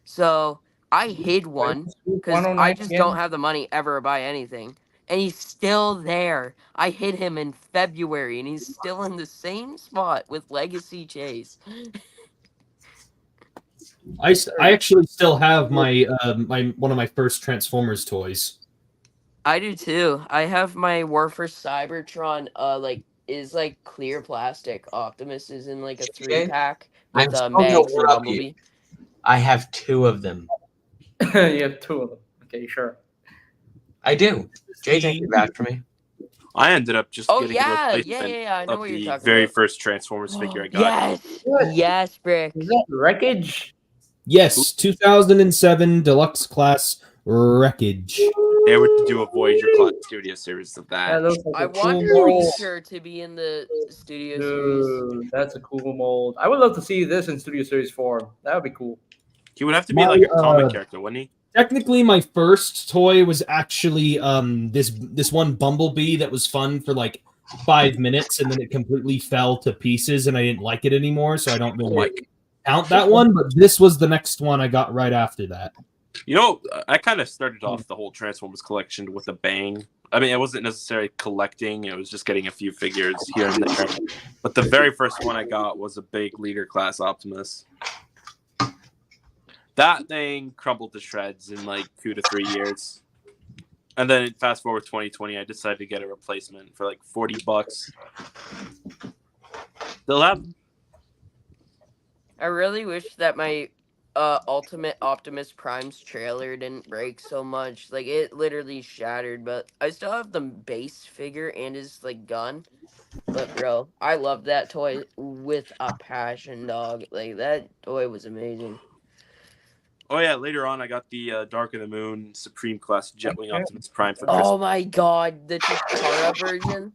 so I hid one because I 109 just again? don't have the money ever to buy anything. And he's still there. I hit him in February, and he's still in the same spot with Legacy Chase. I actually still have my one of my first Transformers toys. I do too. I have my War for Cybertron. Is like clear plastic. Optimus is in like a 3-pack I'm with so Megs gonna and one-up you. Bumblebee. I have 2 of them. You have 2 of them. Okay, sure. I do. JJ can vouch for me. I ended up just Oh getting yeah, a yeah, replacement yeah, yeah. I know of what you're the talking very about. first Transformers figure I got. Yes, What? yes, Brick. Is that Wreckage? Yes, 2007 Deluxe Class Wreckage. They were to do a Voyager Class Studio series of That that. looks like I a want cool mold. Reacher to be in the Studio Series. Dude, that's a cool mold. I would love to see this in Studio Series form. That would be cool. He would have to be My, like a comic uh, character, wouldn't he? Technically, my first toy was actually this one Bumblebee that was fun for like 5 minutes, and then it completely fell to pieces, and I didn't like it anymore, so I don't really count that one. But this was the next one I got right after that. You know, I kind of started off the whole Transformers collection with a bang. I mean, it wasn't necessarily collecting; it was just getting a few figures here and there. But the very first one I got was a big Leader Class Optimus. That thing crumbled to shreds in like 2 to 3 years. And then fast forward 2020, I decided to get a replacement for like $40. They'll have I really wish that my Ultimate Optimus Prime's trailer didn't break so much. Like it literally shattered, but I still have the base figure and his like gun. But bro, I love that toy with a passion, dog. Like that toy was amazing. Oh yeah, later on I got the Dark of the Moon Supreme Class Jetwing Optimus Prime for Christmas. Oh my god, the Takara version.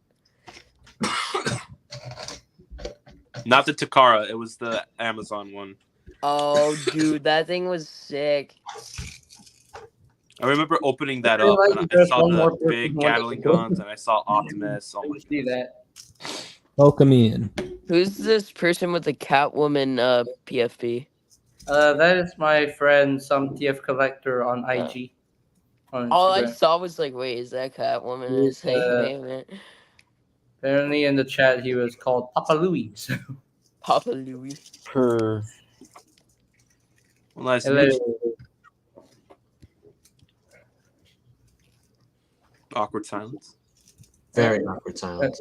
Not the Takara, it was the Amazon one. Oh dude, that thing was sick. I remember opening that I feel up like and I there's saw one more the person big who wants Gatling to go. guns and I saw Optimus. Oh I my would see that. Welcome in. Who's this person with the Catwoman PFP? That is my friend, some TF collector on IG. On All I Instagram. saw was like, wait, is that Catwoman? And it's like, wait a minute. Apparently, in the chat, he was called Papa Louis. So, Papa Louis. Well, nice to hello. meet you. Awkward silence. Very awkward silence.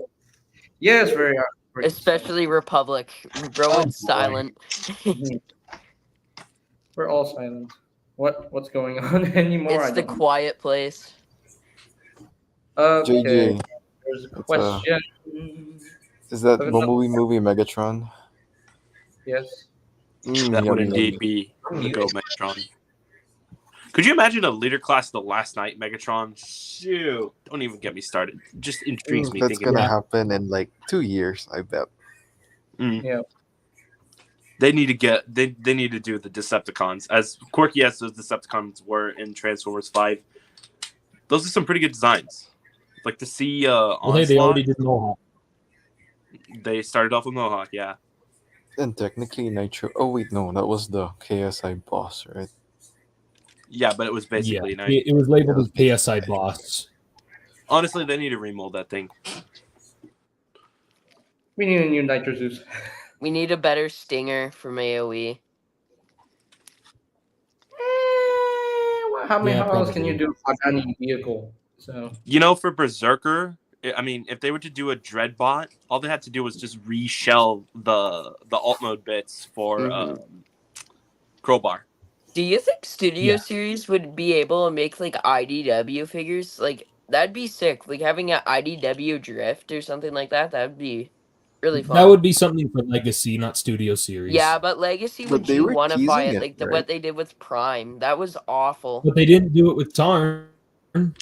Yes, very awkward. Especially Republic. Bro, it's silent. We're all silent. What's going on anymore? It's I the don't. quiet place. Okay. JJ, There's a It's, question. is that Okay, Bumblebee movie Megatron? Yes. That would Yummy, indeed yummy. be the Go Megatron. Could you imagine a leader class the last night Megatron? Shoot, don't even get me started. Just intrigues me That's thinking gonna about happen in like 2 years, I bet. it. Yeah. They need to get they need to do the Decepticons as quirky as those Decepticons were in Transformers 5. Those are some pretty good designs. Like to see Well, hey, Onslaught, they already did Mohawk. they started off with Mohawk, yeah. And technically Nitro. Oh wait, no, that was the KSI boss, right? Yeah, but it was basically Yeah, nice. it was labeled as PSI boss. Honestly, they need to remold that thing. We need a new Nitro Zeus. We need a better stinger from AoE. How many? Yeah, How else can you probably. do a Pagani vehicle? So You know, for Berserker, I mean, if they were to do a Dreadbot, all they had to do was just reshell the alt mode bits for Mhm. Crowbar. Do you think Studio Yeah. Series would be able to make like IDW figures? Like that'd be sick. Like having an IDW drift or something like that. That'd be really fun. That would be something for Legacy, not Studio Series. Yeah, but Legacy would But they were G1ify teasing it it, like right? what they did with Prime. That was awful. But they didn't do it with Tarn.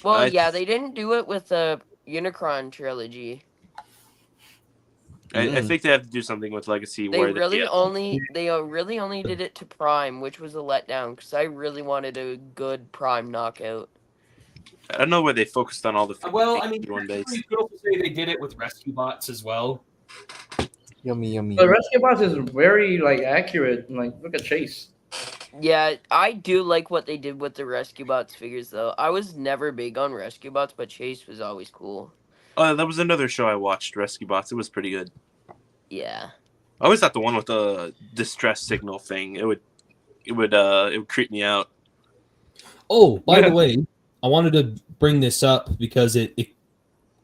Well, yeah, they didn't do it with the Unicron trilogy. I think they have to do something with Legacy They where really they really only did it to Prime, which was a letdown because I really wanted a good Prime knockout. I don't know where they focused on all the Well, I mean, one base. you could also say they did it with Rescue Bots as well. Yummy, yummy. the Rescue Boss is very accurate. Like look at Chase. Yeah, I do like what they did with the Rescue Bots figures, though. I was never big on Rescue Bots, but Chase was always cool. Oh, that was another show I watched, Rescue Bots. It was pretty good. Yeah. I always thought the one with the distress signal thing. It would creep me out. Oh, by the way, I wanted to bring this up because it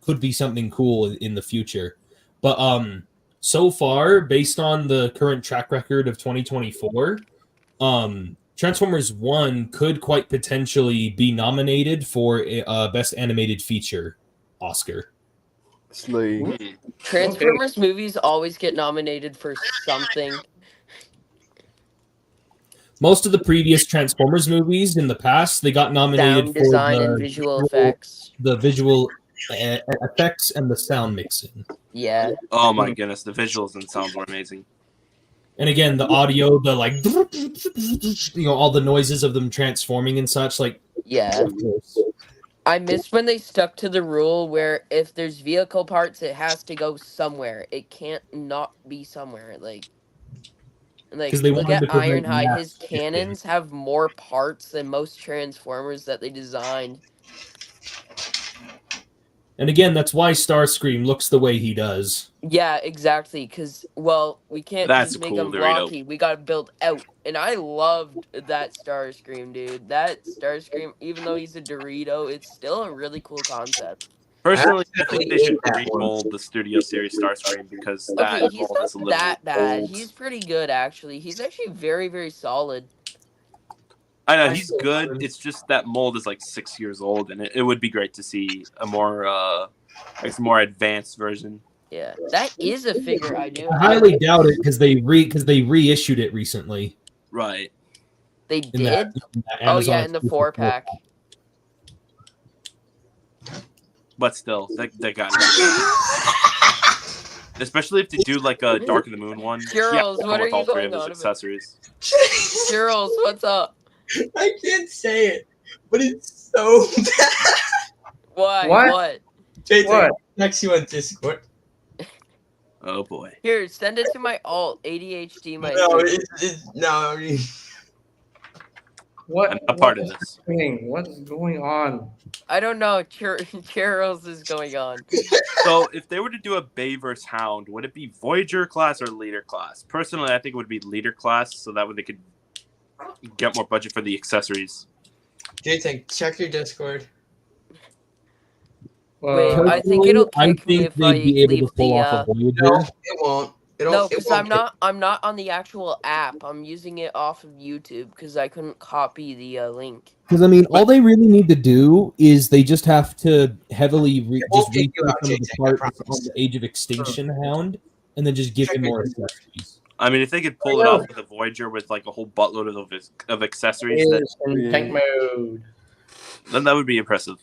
could be something cool in the future. But so far, based on the current track record of 2024, Transformers 1 could quite potentially be nominated for a Best Animated Feature Oscar. It's like Transformers movies always get nominated for something. Most of the previous Transformers movies in the past, they got nominated Sound for design and visual effects. the visual effects and the sound mixing. Yeah. Oh my goodness, the visuals and sounds were amazing. And again, the audio, the all the noises of them transforming and such, Yeah. of course. I miss when they stuck to the rule where if there's vehicle parts, it has to go somewhere. It can't not be somewhere. Like 'Cause they look wanted to at prevent Ironhide. mass His shipping. cannons have more parts than most Transformers that they designed. And again, that's why Starscream looks the way he does. Yeah, exactly. Because, well, we can't That's just make cool, them Dorito. blocky. We got to build out. And I loved that Starscream, dude. That Starscream, even though he's a Dorito, it's still a really cool concept. Personally, I think actually they should ate that one. remold the Studio Series Starscream because Okay, that he's mold is a not little that bad. old. He's pretty good, actually. He's actually very, very solid. I know he's good. It's just that mold is like 6 years old, and it would be great to see a more more advanced version. Yeah, that is a figure I do. I highly doubt it because they reissued it recently. Right. They In that, did? in that Oh, yeah, Amazon in the exclusive 4-pack. But still, they got it. Especially if they do like a Dark of the Moon one. Girls, what are with all you three going of those on about? accessories. Girls, what's up? I can't say it, but it's so bad. Why? What? What? Jason, What? next you on Discord. Oh boy. Here, send it to my alt. ADHD, my. No, it's no. I mean, What? I'm a part of what is this. happening? What's going on? I don't know. Charles is going on. So if they were to do a Bay vs. Hound, would it be Voyager class or Leader class? Personally, I think it would be Leader class, so that way they could get more budget for the accessories. Jason, check your Discord. Wait, Uh, I think it'll I kick me think if I they'd be able leave to pull the, off a Voyager. No, it won't. No, it because won't I'm not on the actual app. I'm using it off of YouTube because I couldn't copy the link. Because I mean, all they really need to do is they just have to heavily won't just kick read you through out, some of the Jason, I parts on promise. the Age of Extinction Hound, and then just give him more accessories. I mean, if they could pull it off with a Voyager with like a whole buttload of accessories, It that, is in tank mode. then that would be impressive.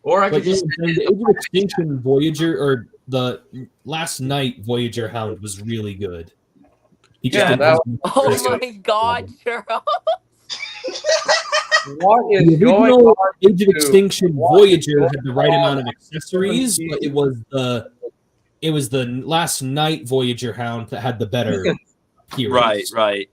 Or I But could just the Age of Extinction Voyager, or the Last Night Voyager Hound, was really good. He just Yeah, didn't that have Oh accessories. my god, Charles! What is The going original on? Age of Extinction What is Voyager going had the right on? amount of accessories, but it was the Last Night Voyager Hound that had the better heroes. Right.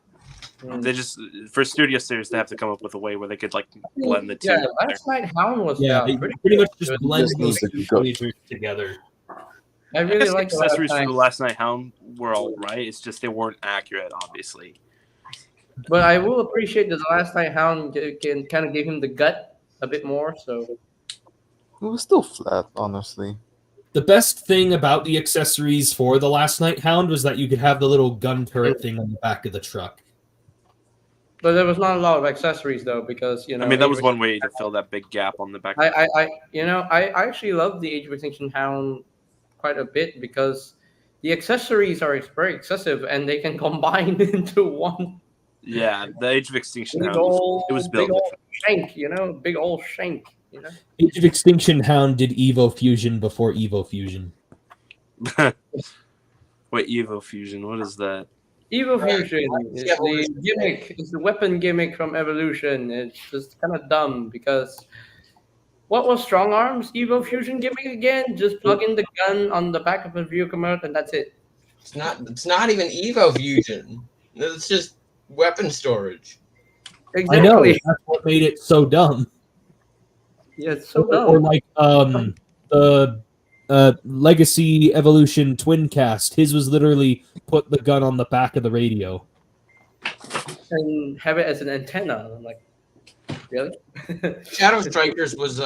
Mm. They just, for Studio Series, they have to come up with a way where they could like blend the two. Yeah, together. Last Night Hound was Yeah, they pretty pretty much good. just blend Just those need two the gut. Voyagers together. I I really guess the like the accessories Last for Night. the Last Night Hound were all right. It's just they weren't accurate, obviously. But I will appreciate that the Last Night Hound can kind of give him the gut a bit more. So It was still flat, honestly. The best thing about the accessories for the Last Night Hound was that you could have the little gun turret thing on the back of the truck. but there was not a lot of accessories though, because I mean, that was one way to fill that big gap on the back. I actually love the Age of Extinction Hound quite a bit because the accessories are very excessive and they can combine into one Yeah, the Age of Extinction big Hound was, old, it was big built old shank, big old shank, Age of Extinction Hound did Evo Fusion before Evo Fusion. different. Wait, Evo Fusion, what is that? Evo Right. Fusion is the gimmick, it's the weapon gimmick from Evolution. It's just kind of dumb because what was Strong Arms Evo Fusion gimmick again? Just plug in the gun on the back of a vehicle mode and that's it. It's not even Evo Fusion. It's just weapon storage. I know, Exactly. that's what made it so dumb. Yeah, it's so Or dumb. like the Legacy Evolution Twin Cast. His was literally put the gun on the back of the radio. And have it as an antenna. I'm like, really? Shadow Strikers was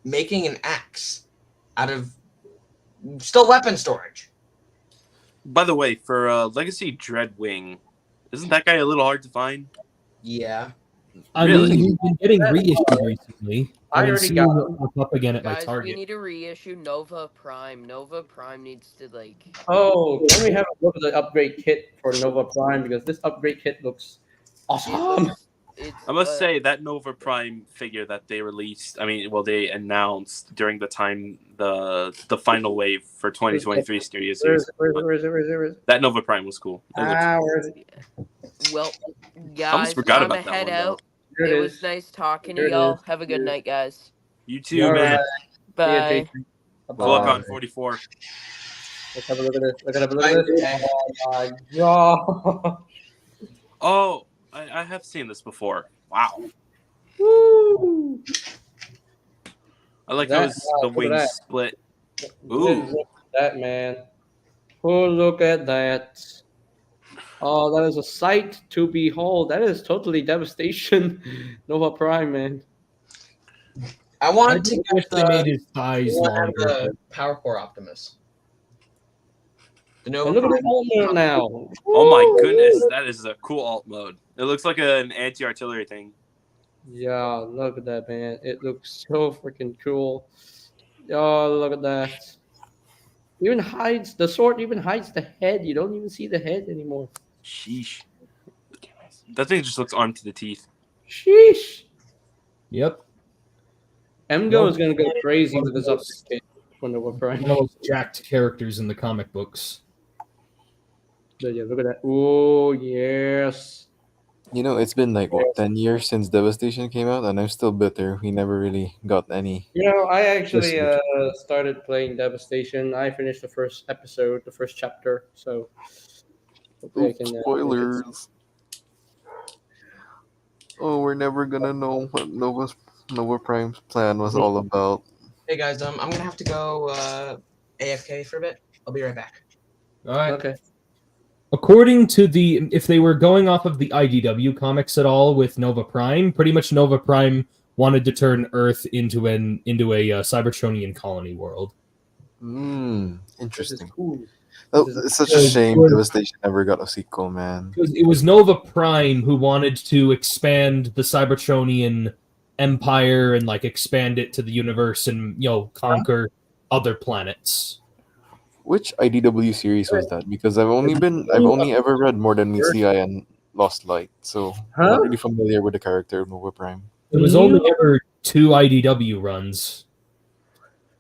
making an axe out of still weapon storage. By the way, for Legacy Dreadwing, isn't that guy a little hard to find? Yeah. I Really? mean, he's been getting reissued recently. I I've been already seeing got it pop up again at my Guys, we Target. need to reissue Nova Prime. Nova Prime needs to like. Oh, can we have a look at the upgrade kit for Nova Prime? Because this upgrade kit looks awesome. It's, I must say that Nova Prime figure that they released, they announced during the time the final wave for 2023 Studio Where Series. is it? Where is it? That Nova Prime was cool. It looked- Where is it? well, I guys, almost forgot I'm about gonna that head one, out. Here It it was is. nice talking Here to it y'all. is. Have a good Here. night, guys. You too, All man. right. See ya, Bye. Jason. Volcon 44. Let's have a look at this. Let's have a look at this. Oh my god. Oh, I have seen this before. Wow. Woo! I like how That- his, wow, the look at wings that. split. Look at that, man. Oh, look at that. Oh, that is a sight to behold. That is totally devastation. Nova Prime, man. I I wanted to just wish get they made the, his thighs one of longer. the Power Core Optimus. The And Nova look at Prime. the alt mode now. Oh my Woo! goodness, that is a cool alt mode. It looks like an anti-artillery thing. Yeah, look at that, man. It looks so freaking cool. Oh, look at that. Even hides the sword. Even hides the head. You don't even see the head anymore. Sheesh. That thing just looks armed to the teeth. Sheesh. Yep. Emgo is gonna go crazy with this update kit for Nova Prime. One of those jacked characters in the comic books. But yeah, look at that. Oh yes. It's been like, 10 years since Devastation came out, and I'm still bitter. We never really got any. I actually Yes, started playing Devastation. I finished the first episode, the first chapter. So hopefully I can. Spoilers. Oh, we're never gonna know what Nova Prime's plan was all about. Hey guys, I'm gonna have to go AFK for a bit. I'll be right back. All right. Okay. According to if they were going off of the IDW comics at all with Nova Prime, pretty much Nova Prime wanted to turn Earth into a Cybertronian colony world. This is Interesting. cool. Oh, This is- it's such a Good, shame good. Devastation never got a sequel, man. It was Nova Prime who wanted to expand the Cybertronian empire and like expand it to the universe and conquer other planets. Which IDW series was that? Because I've only ever read More Than Meets the Eye and Lost Light, so I'm Huh? not really familiar with the character of Nova Prime. It was only ever 2 IDW runs.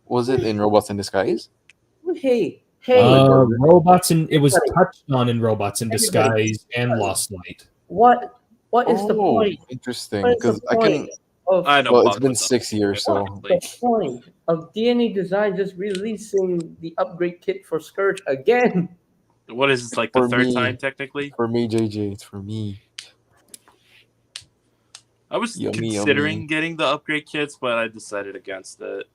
Was it in Robots in Disguise? Hey, It was touched on in Robots in Disguise and Lost Light. what is the Oh, point? interesting. What is the Because I can. point of I don't Well, it's bother been with them. 6 years, so Honestly. the point of DNA Design just releasing the upgrade kit for Scourge again? What is this, like the For third me- time technically? for me, JJ, it's for me. I was Yummy, considering yummy. getting the upgrade kits, but I decided against it.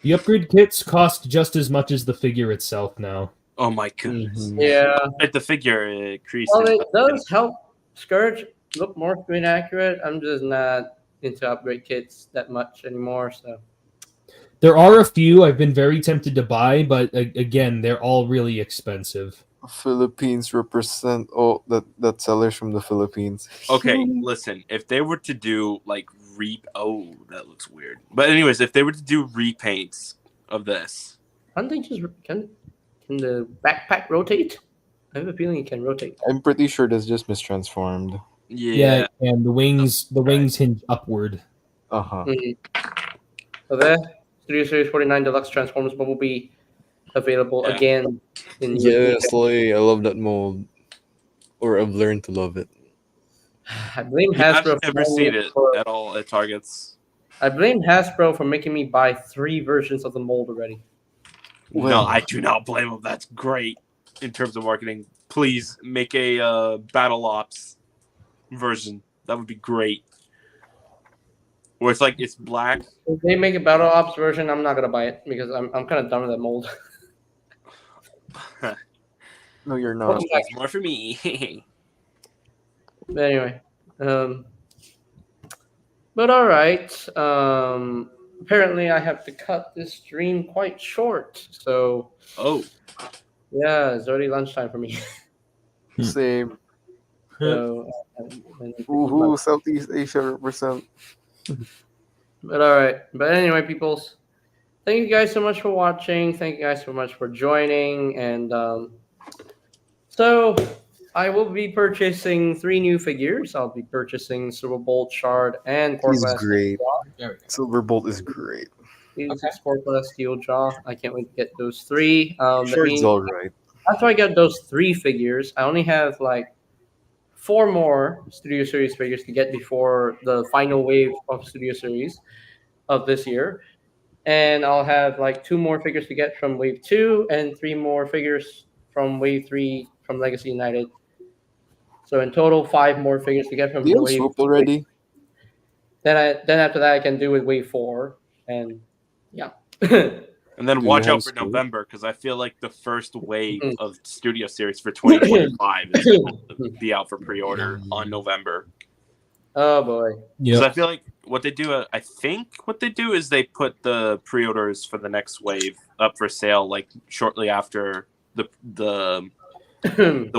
The upgrade kits cost just as much as the figure itself now. Oh my goodness! Mhm. Yeah. Like the figure increased. Well, in- it does help Scourge look more screen accurate. I'm just not into upgrade kits that much anymore. So There are a few I've been very tempted to buy, but again, they're all really expensive. Philippines represent that sellers from the Philippines. Okay, listen. If they were to do like that looks weird. But anyways, if they were to do repaints of this, can't they just can the backpack rotate? I have a feeling it can rotate. I'm pretty sure that's just mistransformed. yeah, And the wings hinge upward. Uh-huh. So there, Studio Series 49 Deluxe Transformers will be available Yeah. again in Yes, like, I love that mold. Or I've learned to love it. I blame I've Hasbro. never seen it at all at Targets. I blame Hasbro for making me buy 3 versions of the mold already. No, Well- I do not blame them. That's great in terms of marketing. Please make a Battle Ops version. That would be great. Where it's like it's black. If they make a Battle Ops version, I'm not gonna buy it because I'm kind of done with that mold. No, you're not. Welcome back. It's more for me. But anyway, but all right. Apparently, I have to cut this stream quite short. So Oh, yeah, it's already lunchtime for me. Same. So, I need to keep Woohoo, my- Southeast Asia represent. But all right. But anyway, peoples, thank you guys so much for watching. Thank you guys so much for joining. And so I will be purchasing 3 new figures. I'll be purchasing Silverbolt, Shard, and He's Corvus. great. There we go. Silverbolt is great. Corvus, Steeljaw. I can't wait to get those 3. That Shard's means alright. after I get those 3 figures, I only have like 4 more Studio Series figures to get before the final wave of Studio Series of this year. And I'll have like 2 more figures to get from Wave 2 and 3 more figures from Wave 3 from Legacy United. So in total, 5 more figures to get from Do you have Wave. Swoop already? Then after that, I can do with Wave 4, and yeah. and then Do you watch have out for Swoop? November because I feel like the first wave Mhm. of Studio Series for 2025 is going to be out for pre-order on November. Oh boy. Because Yeah. I feel like what they do, I think what they do is they put the pre-orders for the next wave up for sale like shortly after the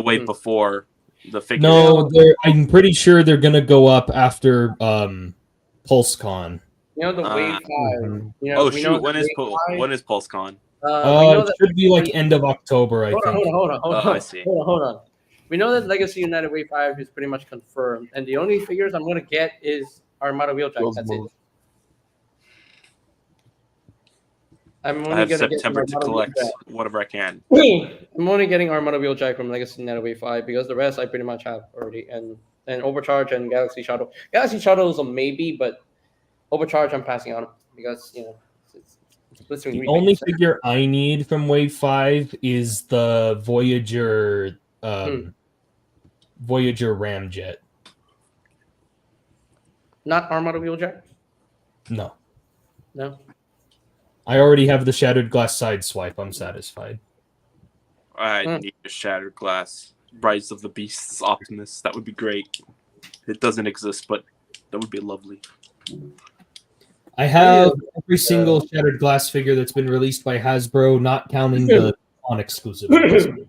wave before the figure. No, I'm pretty sure they're gonna go up after PulseCon. You know the Wave 5. Mhm. You know, Oh we know shoot! When the is Wave 5, when is PulseCon? we know It that. should be like end of October, I Hold on, think. hold on. Oh, I see. Hold on. We know that Legacy United Wave 5 is pretty much confirmed, and the only figures I'm gonna get is Armada Wheeljack. That's it. I'm I only have gonna September get to Armada collect Wheeljack. whatever I can. I'm only getting Armada Wheeljack from Legacy United Wave 5 because the rest I pretty much have already, and Overcharge and Galaxy Shadow. Galaxy Shadow is a maybe, but Overcharge I'm passing on because it's blistering The only rebates. figure I need from Wave 5 is the Voyager Voyager Ramjet. Not Armada Wheeljack. No. No. I already have the Shattered Glass side swipe. I'm satisfied. I Mm. need a Shattered Glass, Rise of the Beasts Optimus. That would be great. It doesn't exist, but that would be lovely. I have every single Shattered Glass figure that's been released by Hasbro, not counting the on exclusive. items.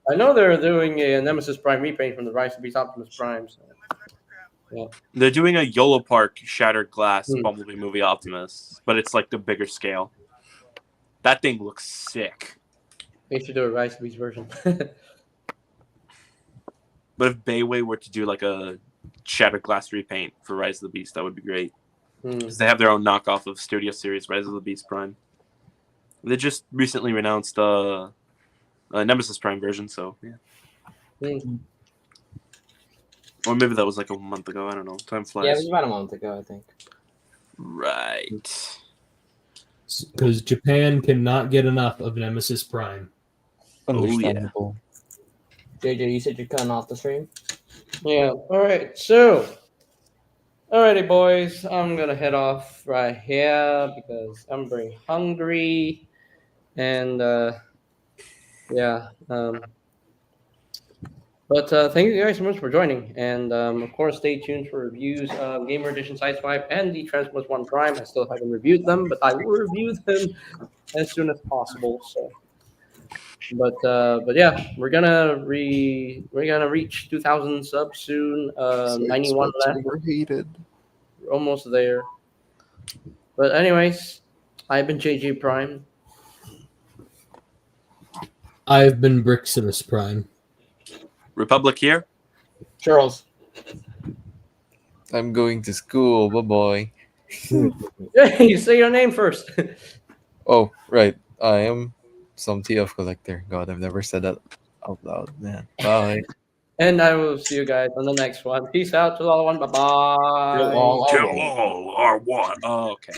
I know they're doing a Nemesis Prime repaint from the Rise of Beast Optimus Prime. So. They're doing a Yolo Park Shattered Glass Hmm. Bumblebee movie Optimus, but it's like the bigger scale. That thing looks sick. They should do a Rise of Beast version. But if Bayway were to do like a Shattered Glass repaint for Rise of the Beast, that would be great. Because they have their own knockoff of Studio Series Rise of the Beast Prime. They just recently announced a Nemesis Prime version, so yeah. Hmm. Or maybe that was like a month ago. I don't know. Time flies. Yeah, it was about a month ago, I think. Right. Because Japan cannot get enough of Nemesis Prime. Understandable. JJ, you said you're cutting off the stream? Yeah. All right. So, alrighty, boys. I'm gonna head off right here because I'm very hungry, and yeah. But thank you guys so much for joining, and of course, stay tuned for reviews of Gamer Edition Sideswipe and the Transformers One Prime. I still haven't reviewed them, but I will review them as soon as possible. So. But yeah, we're gonna reach 2,000 subs soon. 91 left, Overhated. we're almost there. But anyways, I've been JJ Prime. I've been Briximus Prime. Republic here. Charles. I'm going to school. Bye bye. Hey, say your name first. Oh, right. I am some TF collector. God, I've never said that out loud, man. Bye. And I will see you guys on the next one. Peace out to all one. Bye bye. All Kill all R1. Oh, okay.